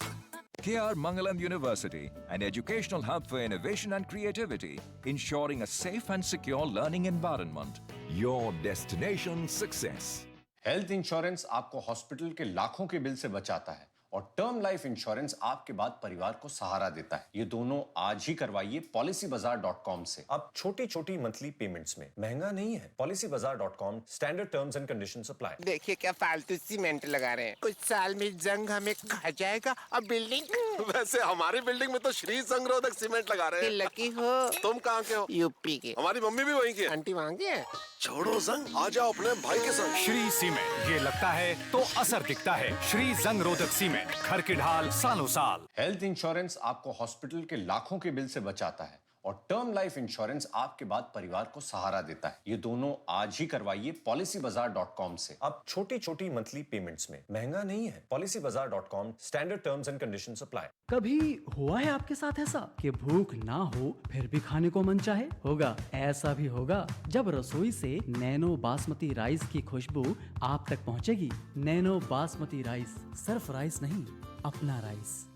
KR Mangalam University, an educational hub for innovation and creativity, ensuring a safe and secure learning environment. Your destination success. Health insurance आपको हॉस्पिटल के लाखों के बिल से बचाता है और टर्म लाइफ इंश्योरेंस आपके बाद परिवार को सहारा देता है। ये दोनों आज ही करवाइए policybazaar.com से। अब छोटी छोटी मंथली पेमेंट्स में महंगा नहीं है। policybazaar.com, standard terms and conditions apply. देखिए क्या फालतू सीमेंट लगा रहे हैं, कुछ साल में जंग हमें खा जाएगा। अब बिल्डिंग वैसे हमारी बिल्डिंग में तो श्री संगरोधक सीमेंट लगा रहे हैं। लकी हो। तुम कहाँ के हो? यूपी के। हमारी मम्मी भी वहीं की है। आंटी वहाँ की है। छोड़ो जंग, आ जाओ अपने भाई के संग। श्री सीमेंट, ये लगता है तो असर दिखता है। श्री संगरोधक सीमेंट, घर की ढाल सालों साल। हेल्थ इंश्योरेंस आपको हॉस्पिटल के लाखों के बिल से बचाता है और टर्म लाइफ इंश्योरेंस आपके बाद परिवार को सहारा देता है। ये दोनों आज ही करवाइए policybazaar.com से। अब छोटी छोटी मंथली पेमेंट्स में महंगा नहीं है। policybazaar.com, standard terms and conditions apply. कभी हुआ है आपके साथ ऐसा कि भूख ना हो फिर भी खाने को मन चाहे? होगा, ऐसा भी होगा जब रसोई से नैनो बासमती राइस की खुशबू आप तक पहुंचेगी। नैनो बासमती राइस, सिर्फ राइस नहीं, अपना राइस।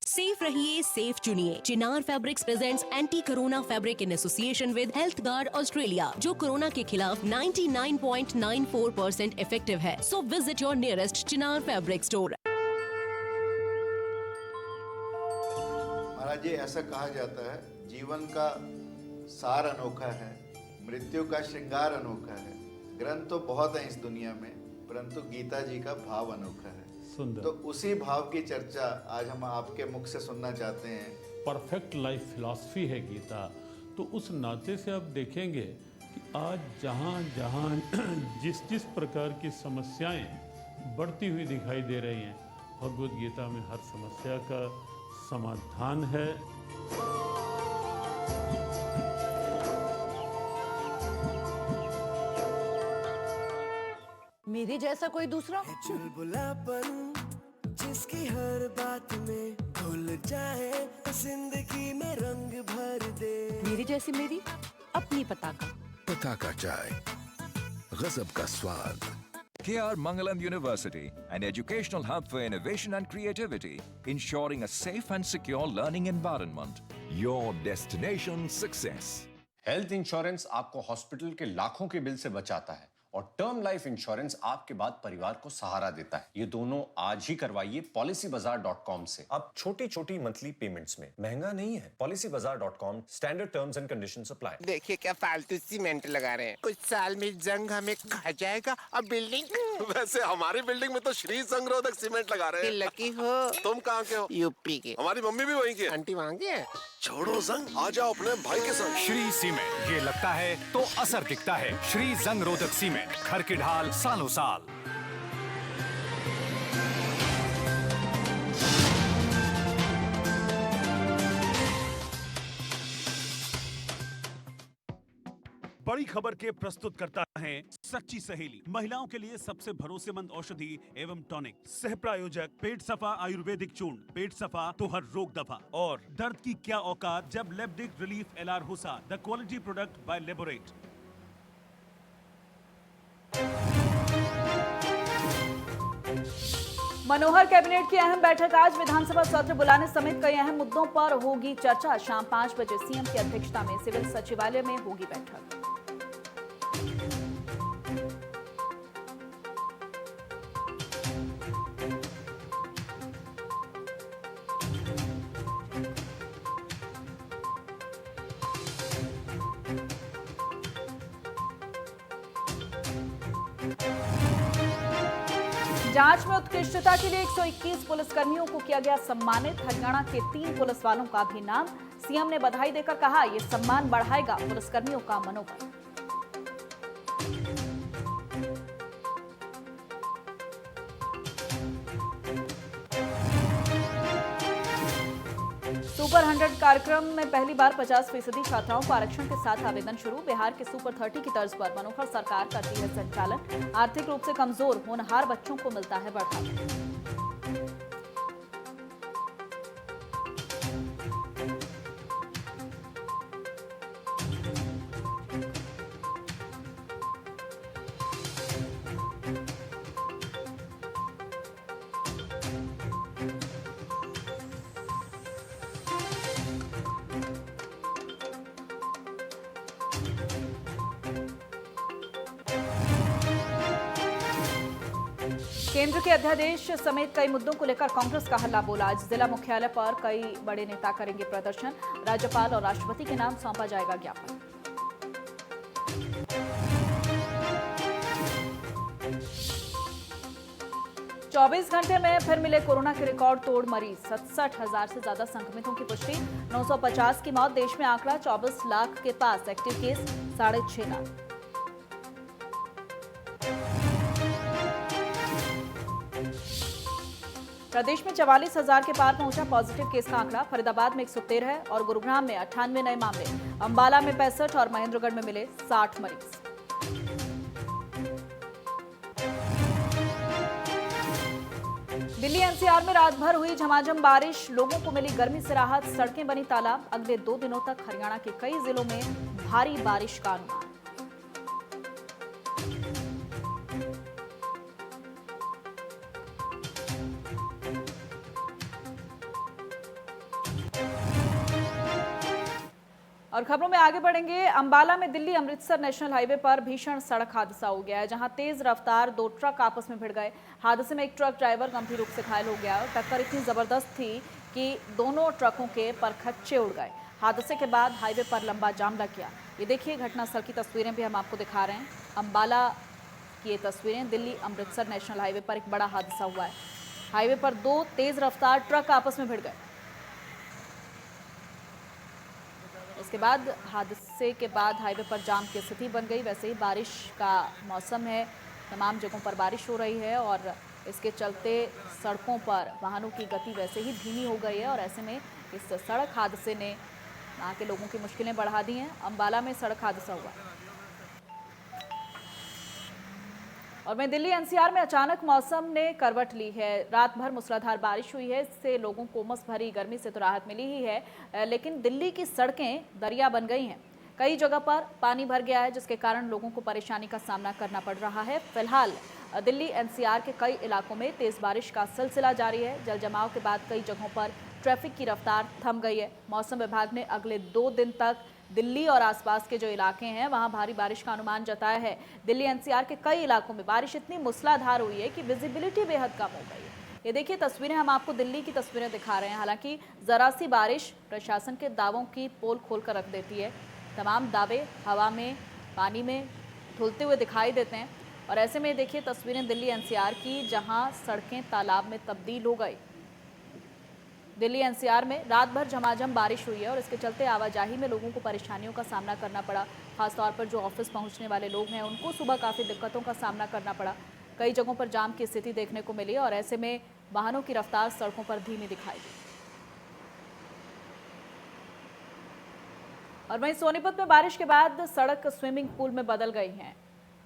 सेफ रहिए, सेफ चुनिए। Chinar fabrics presents anti corona fabric in association with health guard Australia, जो कोरोना के खिलाफ 99.94% इफेक्टिव है। So visit your nearest Chinar fabric store. महाराज जी, ऐसा कहा जाता है जीवन का सार अनोखा है, मृत्यु का श्रृंगार अनोखा है। ग्रंथ तो बहुत है इस दुनिया में, परंतु गीता जी का भाव अनोखा है। तो उसी भाव की चर्चा आज हम आपके मुख से सुनना चाहते हैं। परफेक्ट लाइफ फिलॉसफी है गीता, तो उस नाते से आप देखेंगे कि आज जहाँ जहाँ जिस जिस प्रकार की समस्याएं बढ़ती हुई दिखाई दे रही हैं, भगवद गीता में हर समस्या का समाधान है। मेरे जैसा कोई दूसरा चुलबुलापन जिसकी हर बात में घुल जाए जिंदगी में रंग भर दे। मेरी जैसी मेरी अपनी पताका। पताका चाय, गजब का स्वाद। KR Mangalam University, an educational hub for innovation and creativity, ensuring a safe and secure learning environment. Your destination success. Health insurance आपको हॉस्पिटल के लाखों के बिल से बचाता है और टर्म लाइफ इंश्योरेंस आपके बाद परिवार को सहारा देता है। ये दोनों आज ही करवाइए PolicyBazaar.com से। अब छोटी छोटी मंथली पेमेंट्स में महंगा नहीं है। PolicyBazaar.com, standard terms and conditions apply. देखिए क्या फालतू सीमेंट लगा रहे हैं, कुछ साल में जंग हमें खा जाएगा और बिल्डिंग। वैसे हमारी बिल्डिंग में तो श्री संगरोधक सीमेंट लगा रहे हैं। लकी हो। तुम कहाँ के हो? यूपी के। हमारी मम्मी भी वहीं की है। आंटी वहाँ की है। छोड़ो जंग, आ जाओ अपने भाई के संग। श्री सीमेंट, ये लगता है तो असर दिखता है। श्री जंग रोधक सीमेंट, घर की ढाल सालों साल। बड़ी खबर के प्रस्तुत करता है सच्ची सहेली, महिलाओं के लिए सबसे भरोसेमंद औषधि एवं टॉनिक। सह प्रायोजक पेट सफा आयुर्वेदिक चूर्ण, पेट सफा तो हर रोग दफा। और दर्द की क्या औकात जब लेब्डिक रिलीफ LR होसा, the quality product by Laborate. Manohar cabinet की अहम बैठक आज, विधानसभा सत्र बुलाने समेत कई अहम मुद्दों पर होगी चर्चा। शाम 5 बजे सीएम की अध्यक्षता में सिविल सचिवालय में होगी बैठक। जांच में उत्कृष्टता के लिए 121 पुलिसकर्मियों को किया गया सम्मानित। हरियाणा के 3 पुलिस वालों का भी नाम। सीएम ने बधाई देकर कहा, ये सम्मान बढ़ाएगा पुलिसकर्मियों का मनोबल। सुपर 100 कार्यक्रम में पहली बार 50% छात्राओं को आरक्षण के साथ आवेदन शुरू। बिहार के सुपर 30 की तर्ज पर मनोहर सरकार करती है संचालन। आर्थिक रूप से कमजोर होनहार बच्चों को मिलता है बढ़ावा। केंद्र के अध्यादेश समेत कई मुद्दों को लेकर कांग्रेस का हल्ला बोला। आज जिला मुख्यालय पर कई बड़े नेता करेंगे प्रदर्शन। राज्यपाल और राष्ट्रपति के नाम सौंपा जाएगा ज्ञापन। चौबीस घंटे में फिर मिले कोरोना के रिकॉर्ड तोड़ मरीज। 67,000 से ज्यादा संक्रमितों की पुष्टि। 950 की मौत। देश में आंकड़ा 24 लाख के पास। Active case 6.5 lakh. प्रदेश में 44,000 के पार पहुंचा पॉजिटिव केस का आंकड़ा। फरीदाबाद में 113 और गुरुग्राम में 98 नए मामले। अंबाला में 65 और महेंद्रगढ़ में मिले 60 मरीज। दिल्ली NCR में रात भर हुई झमाझम बारिश। लोगों को मिली गर्मी से राहत। सड़कें बनी तालाब। अगले 2 दिनों तक हरियाणा के कई जिलों में भारी बारिश का अनुमान। और खबरों में आगे बढ़ेंगे। अंबाला में दिल्ली अमृतसर नेशनल हाईवे पर भीषण सड़क हादसा हो गया है, जहां तेज रफ्तार 2 ट्रक आपस में भिड़ गए। हादसे में एक ट्रक ड्राइवर गंभीर रूप से घायल हो गया और टक्कर इतनी जबरदस्त थी कि दोनों ट्रकों के परखच्चे उड़ गए। हादसे के बाद हाईवे पर लंबा जाम लग गया। ये देखिए घटनास्थल की तस्वीरें भी हम आपको दिखा रहे हैं। अंबाला की ये तस्वीरें। दिल्ली अमृतसर नेशनल हाईवे पर एक बड़ा हादसा हुआ है। हाईवे पर 2 तेज रफ्तार ट्रक आपस में भिड़ गए। इसके बाद हादसे के बाद हाईवे पर जाम की स्थिति बन गई। वैसे ही बारिश का मौसम है, तमाम जगहों पर बारिश हो रही है और इसके चलते सड़कों पर वाहनों की गति वैसे ही धीमी हो गई है और ऐसे में इस सड़क हादसे ने वहाँ के लोगों की मुश्किलें बढ़ा दी हैं। अंबाला में सड़क हादसा हुआ और वहीं दिल्ली एनसीआर में अचानक मौसम ने करवट ली है। रात भर मूसलाधार बारिश हुई है, इससे लोगों को उमस भरी गर्मी से तो राहत मिली ही है, लेकिन दिल्ली की सड़कें दरिया बन गई हैं। कई जगह पर पानी भर गया है, जिसके कारण लोगों को परेशानी का सामना करना पड़ रहा है। फिलहाल दिल्ली एनसीआर के कई इलाकों में तेज बारिश का सिलसिला जारी है। जल जमाव के बाद कई जगहों पर ट्रैफिक की रफ्तार थम गई है। मौसम विभाग ने अगले 2 दिन तक दिल्ली और आसपास के जो इलाके हैं वहां भारी बारिश का अनुमान जताया है। दिल्ली एनसीआर के कई इलाकों में बारिश इतनी मूसलाधार हुई है कि विजिबिलिटी बेहद कम हो गई है। ये देखिए तस्वीरें, हम आपको दिल्ली की तस्वीरें दिखा रहे हैं। हालांकि जरा सी बारिश प्रशासन के दावों की पोल खोल कर रख देती है। तमाम दावे हवा में, पानी में धुलते हुए दिखाई देते हैं। और ऐसे में देखिए तस्वीरें दिल्ली एनसीआर की, जहां सड़कें तालाब में तब्दील हो गई। दिल्ली एनसीआर में रात भर झमाझम बारिश हुई है और इसके चलते आवाजाही में लोगों को परेशानियों का सामना करना पड़ा। खासतौर पर जो ऑफिस पहुंचने वाले लोग हैं उनको सुबह काफ़ी दिक्कतों का सामना करना पड़ा। कई जगहों पर जाम की स्थिति देखने को मिली और ऐसे में वाहनों की रफ्तार सड़कों पर धीमी दिखाई दी। और वहीं सोनीपत में बारिश के बाद सड़क स्विमिंग पूल में बदल गई हैं।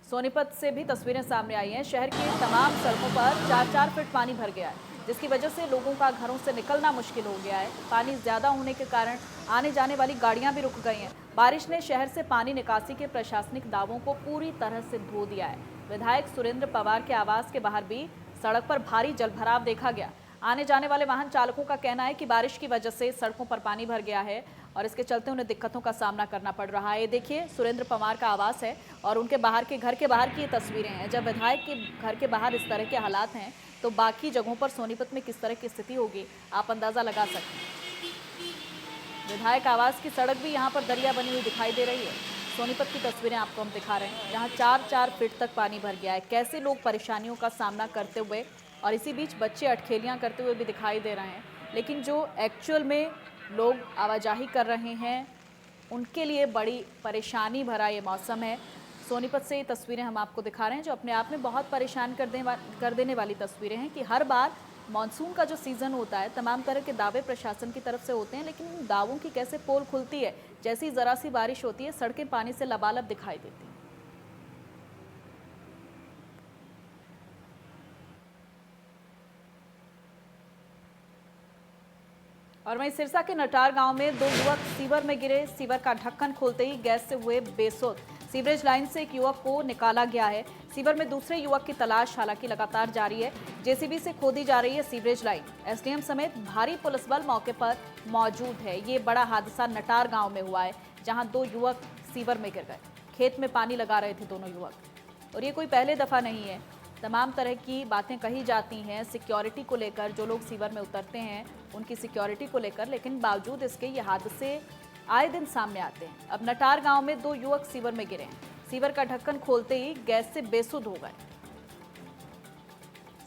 सोनीपत से भी तस्वीरें सामने आई हैं। शहर की तमाम सड़कों पर 4-4 फीट पानी भर गया है, जिसकी वजह से लोगों का घरों से निकलना मुश्किल हो गया है। पानी ज़्यादा होने के कारण आने जाने वाली गाड़ियां भी रुक गई हैं। बारिश ने शहर से पानी निकासी के प्रशासनिक दावों को पूरी तरह से धो दिया है। विधायक सुरेंद्र पवार के आवास के बाहर भी सड़क पर भारी जलभराव देखा गया। आने जाने वाले वाहन चालकों का कहना है कि बारिश की वजह से सड़कों पर पानी भर गया है और इसके चलते उन्हें दिक्कतों का सामना करना पड़ रहा है। देखिए सुरेंद्र पवार का आवास है और उनके बाहर के घर के बाहर की ये तस्वीरें हैं। जब विधायक के घर के बाहर इस तरह के हालात हैं तो बाकी जगहों पर सोनीपत में किस तरह की स्थिति होगी आप अंदाजा लगा सकते हैं। विधायक आवास की सड़क भी यहाँ पर दरिया बनी हुई दिखाई दे रही है। सोनीपत की तस्वीरें आपको हम दिखा रहे हैं, जहाँ 4-4 फीट तक पानी भर गया है। कैसे लोग परेशानियों का सामना करते हुए, और इसी बीच बच्चे अटखेलियाँ करते हुए भी दिखाई दे रहे हैं। लेकिन जो एक्चुअल में लोग आवाजाही कर रहे हैं उनके लिए बड़ी परेशानी भरा ये मौसम है। सोनीपत से ये तस्वीरें हम आपको दिखा रहे हैं, जो अपने आप में बहुत परेशान कर देने वाली तस्वीरें हैं कि हर बार मॉनसून का जो सीज़न होता है तमाम तरह के दावे प्रशासन की तरफ से होते हैं, लेकिन उन दावों की कैसे पोल खुलती है। जैसी ज़रा सी बारिश होती है सड़कें पानी से लबालब दिखाई देती हैं। और वहीं सिरसा के नटार गांव में 2 युवक सीवर में गिरे। सीवर का ढक्कन खोलते ही गैस से हुए बेसुध। सीवरेज लाइन से एक युवक को निकाला गया है। सीवर में दूसरे युवक की तलाश हालांकि लगातार जारी है। जेसीबी से खोदी जा रही है सीवरेज लाइन। एसडीएम समेत भारी पुलिस बल मौके पर मौजूद है। ये बड़ा हादसा नटार गांव में हुआ है, जहां 2 युवक सीवर में गिर गए। खेत में पानी लगा रहे थे दोनों युवक। और ये कोई पहले दफा नहीं है, तमाम तरह की बातें कही जाती हैं सिक्योरिटी को लेकर। जो लोग सीवर में उतरते हैं उनकी सिक्योरिटी को लेकर, लेकिन बावजूद इसके ये हादसे आए दिन सामने आते हैं। अब नटार गांव में 2 युवक सीवर में गिरे हैं। सीवर का ढक्कन खोलते ही गैस से बेसुध हो गए।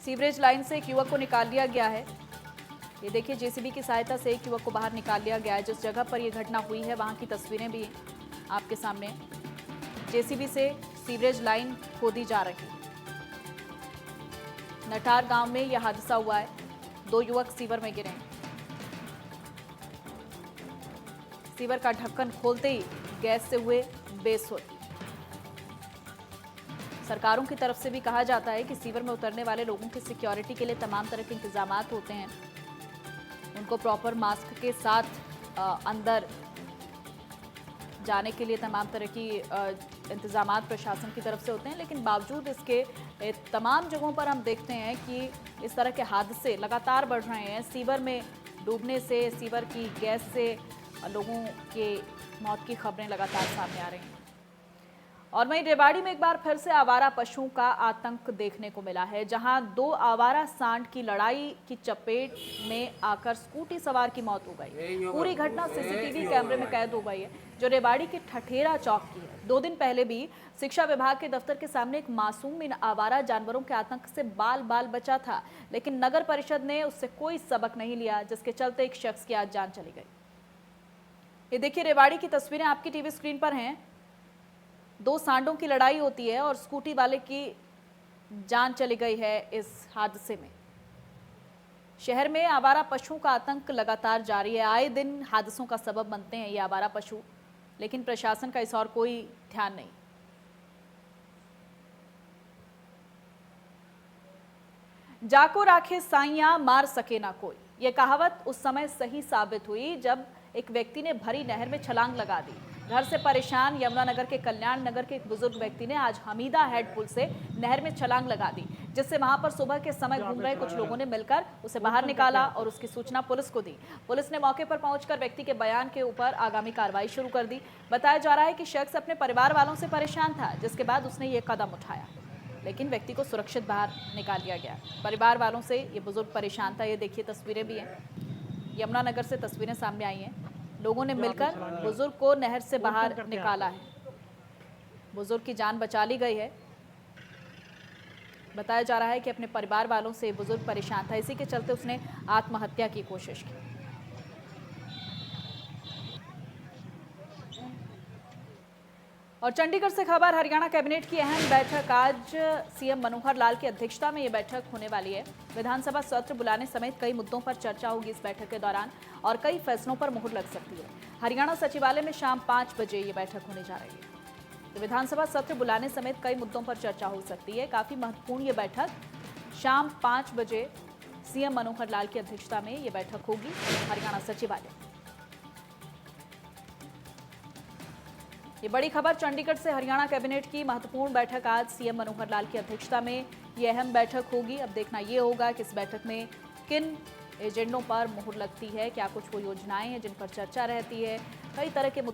सीवरेज लाइन से एक युवक को निकाल लिया गया है। ये देखिए जेसीबी की सहायता से एक युवक को बाहर निकाल लिया गया है। जिस जगह पर यह घटना हुई है वहां की तस्वीरें भी आपके सामने। जेसीबी से सीवरेज लाइन खोदी जा रही है। नटार गांव में यह हादसा हुआ है। 2 युवक सीवर में गिरे हैं। सीवर का ढक्कन खोलते ही गैस से हुए बेसुध। सरकारों की तरफ से भी कहा जाता है कि सीवर में उतरने वाले लोगों की सिक्योरिटी के लिए तमाम तरह के इंतजामात होते हैं। उनको प्रॉपर मास्क के साथ अंदर जाने के लिए तमाम तरह की इंतजामात प्रशासन की तरफ से होते हैं, लेकिन बावजूद इसके तमाम जगहों पर हम देखते हैं कि इस तरह के हादसे लगातार बढ़ रहे हैं। सीवर में डूबने से, सीवर की गैस से लोगों के मौत की खबरें लगातार सामने आ रही हैं। और वहीं रेवाड़ी में एक बार फिर से आवारा पशुओं का आतंक देखने को मिला है, जहां 2 आवारा सांड की लड़ाई की चपेट में आकर स्कूटी सवार की मौत हो गई। पूरी घटना सीसीटीवी कैमरे में कैद हो गई है, जो रेवाड़ी के ठठेरा चौक की है। 2 दिन पहले भी शिक्षा विभाग के दफ्तर के सामने एक मासूम इन आवारा जानवरों के आतंक से बाल बाल बचा था, लेकिन नगर परिषद ने उससे कोई सबक नहीं लिया, जिसके चलते एक शख्स की आज जान चली गई। ये देखिए रेवाड़ी की तस्वीरें आपकी टीवी स्क्रीन पर हैं। 2 सांडों की लड़ाई होती है और स्कूटी वाले की जान चली गई है इस हादसे में। शहर में आवारा पशुओं का आतंक लगातार जारी है। आए दिन हादसों का सबब बनते हैं ये आवारा पशु, लेकिन प्रशासन का इस और कोई ध्यान नहीं। जाको राखे साइयां मार सके ना कोई, ये कहावत उस समय सही साबित हुई जब एक व्यक्ति ने भरी नहर में छलांग लगा दी। घर से परेशान यमुनानगर के कल्याण नगर के एक बुजुर्ग व्यक्ति ने आज हमीदा हेड पुल से नहर में छलांग लगा दी, जिससे वहां पर सुबह के समय घूम रहे कुछ लोगों ने मिलकर उसे बाहर निकाला और उसकी सूचना पुलिस को दी। पुलिस ने मौके पर पहुंचकर व्यक्ति के बयान के ऊपर आगामी कार्रवाई शुरू कर दी। बताया जा रहा है कि शख्स अपने परिवार वालों से परेशान था, जिसके बाद उसने ये कदम उठाया, लेकिन व्यक्ति को सुरक्षित बाहर निकाल लिया गया। परिवार वालों से ये बुजुर्ग परेशान था। ये देखिए तस्वीरें भी हैं, यमुनानगर से तस्वीरें सामने आई हैं। लोगों ने मिलकर बुजुर्ग को नहर से बाहर निकाला है। बुजुर्ग की जान बचा ली गई है। बताया जा रहा है कि अपने परिवार वालों से बुजुर्ग परेशान था, इसी के चलते उसने आत्महत्या की कोशिश की। और चंडीगढ़ से खबर, हरियाणा कैबिनेट की अहम बैठक आज सीएम मनोहर लाल की अध्यक्षता में ये बैठक होने वाली है। विधानसभा सत्र बुलाने समेत कई मुद्दों पर चर्चा होगी इस बैठक के दौरान और कई फैसलों पर मुहर लग सकती है। हरियाणा सचिवालय में शाम 5 बजे ये बैठक होने जा रही है। तो विधानसभा सत्र बुलाने समेत कई मुद्दों पर चर्चा हो सकती है। काफी महत्वपूर्ण ये बैठक शाम 5 बजे सीएम मनोहर लाल की अध्यक्षता में ये बैठक होगी हरियाणा सचिवालय। ये बड़ी खबर चंडीगढ़ से, हरियाणा कैबिनेट की महत्वपूर्ण बैठक आज सीएम मनोहर लाल की अध्यक्षता में ये अहम बैठक होगी। अब देखना ये होगा कि इस बैठक में किन एजेंडों पर मुहर लगती है, क्या कुछ वो योजनाएं हैं जिन पर चर्चा रहती है। कई तरह के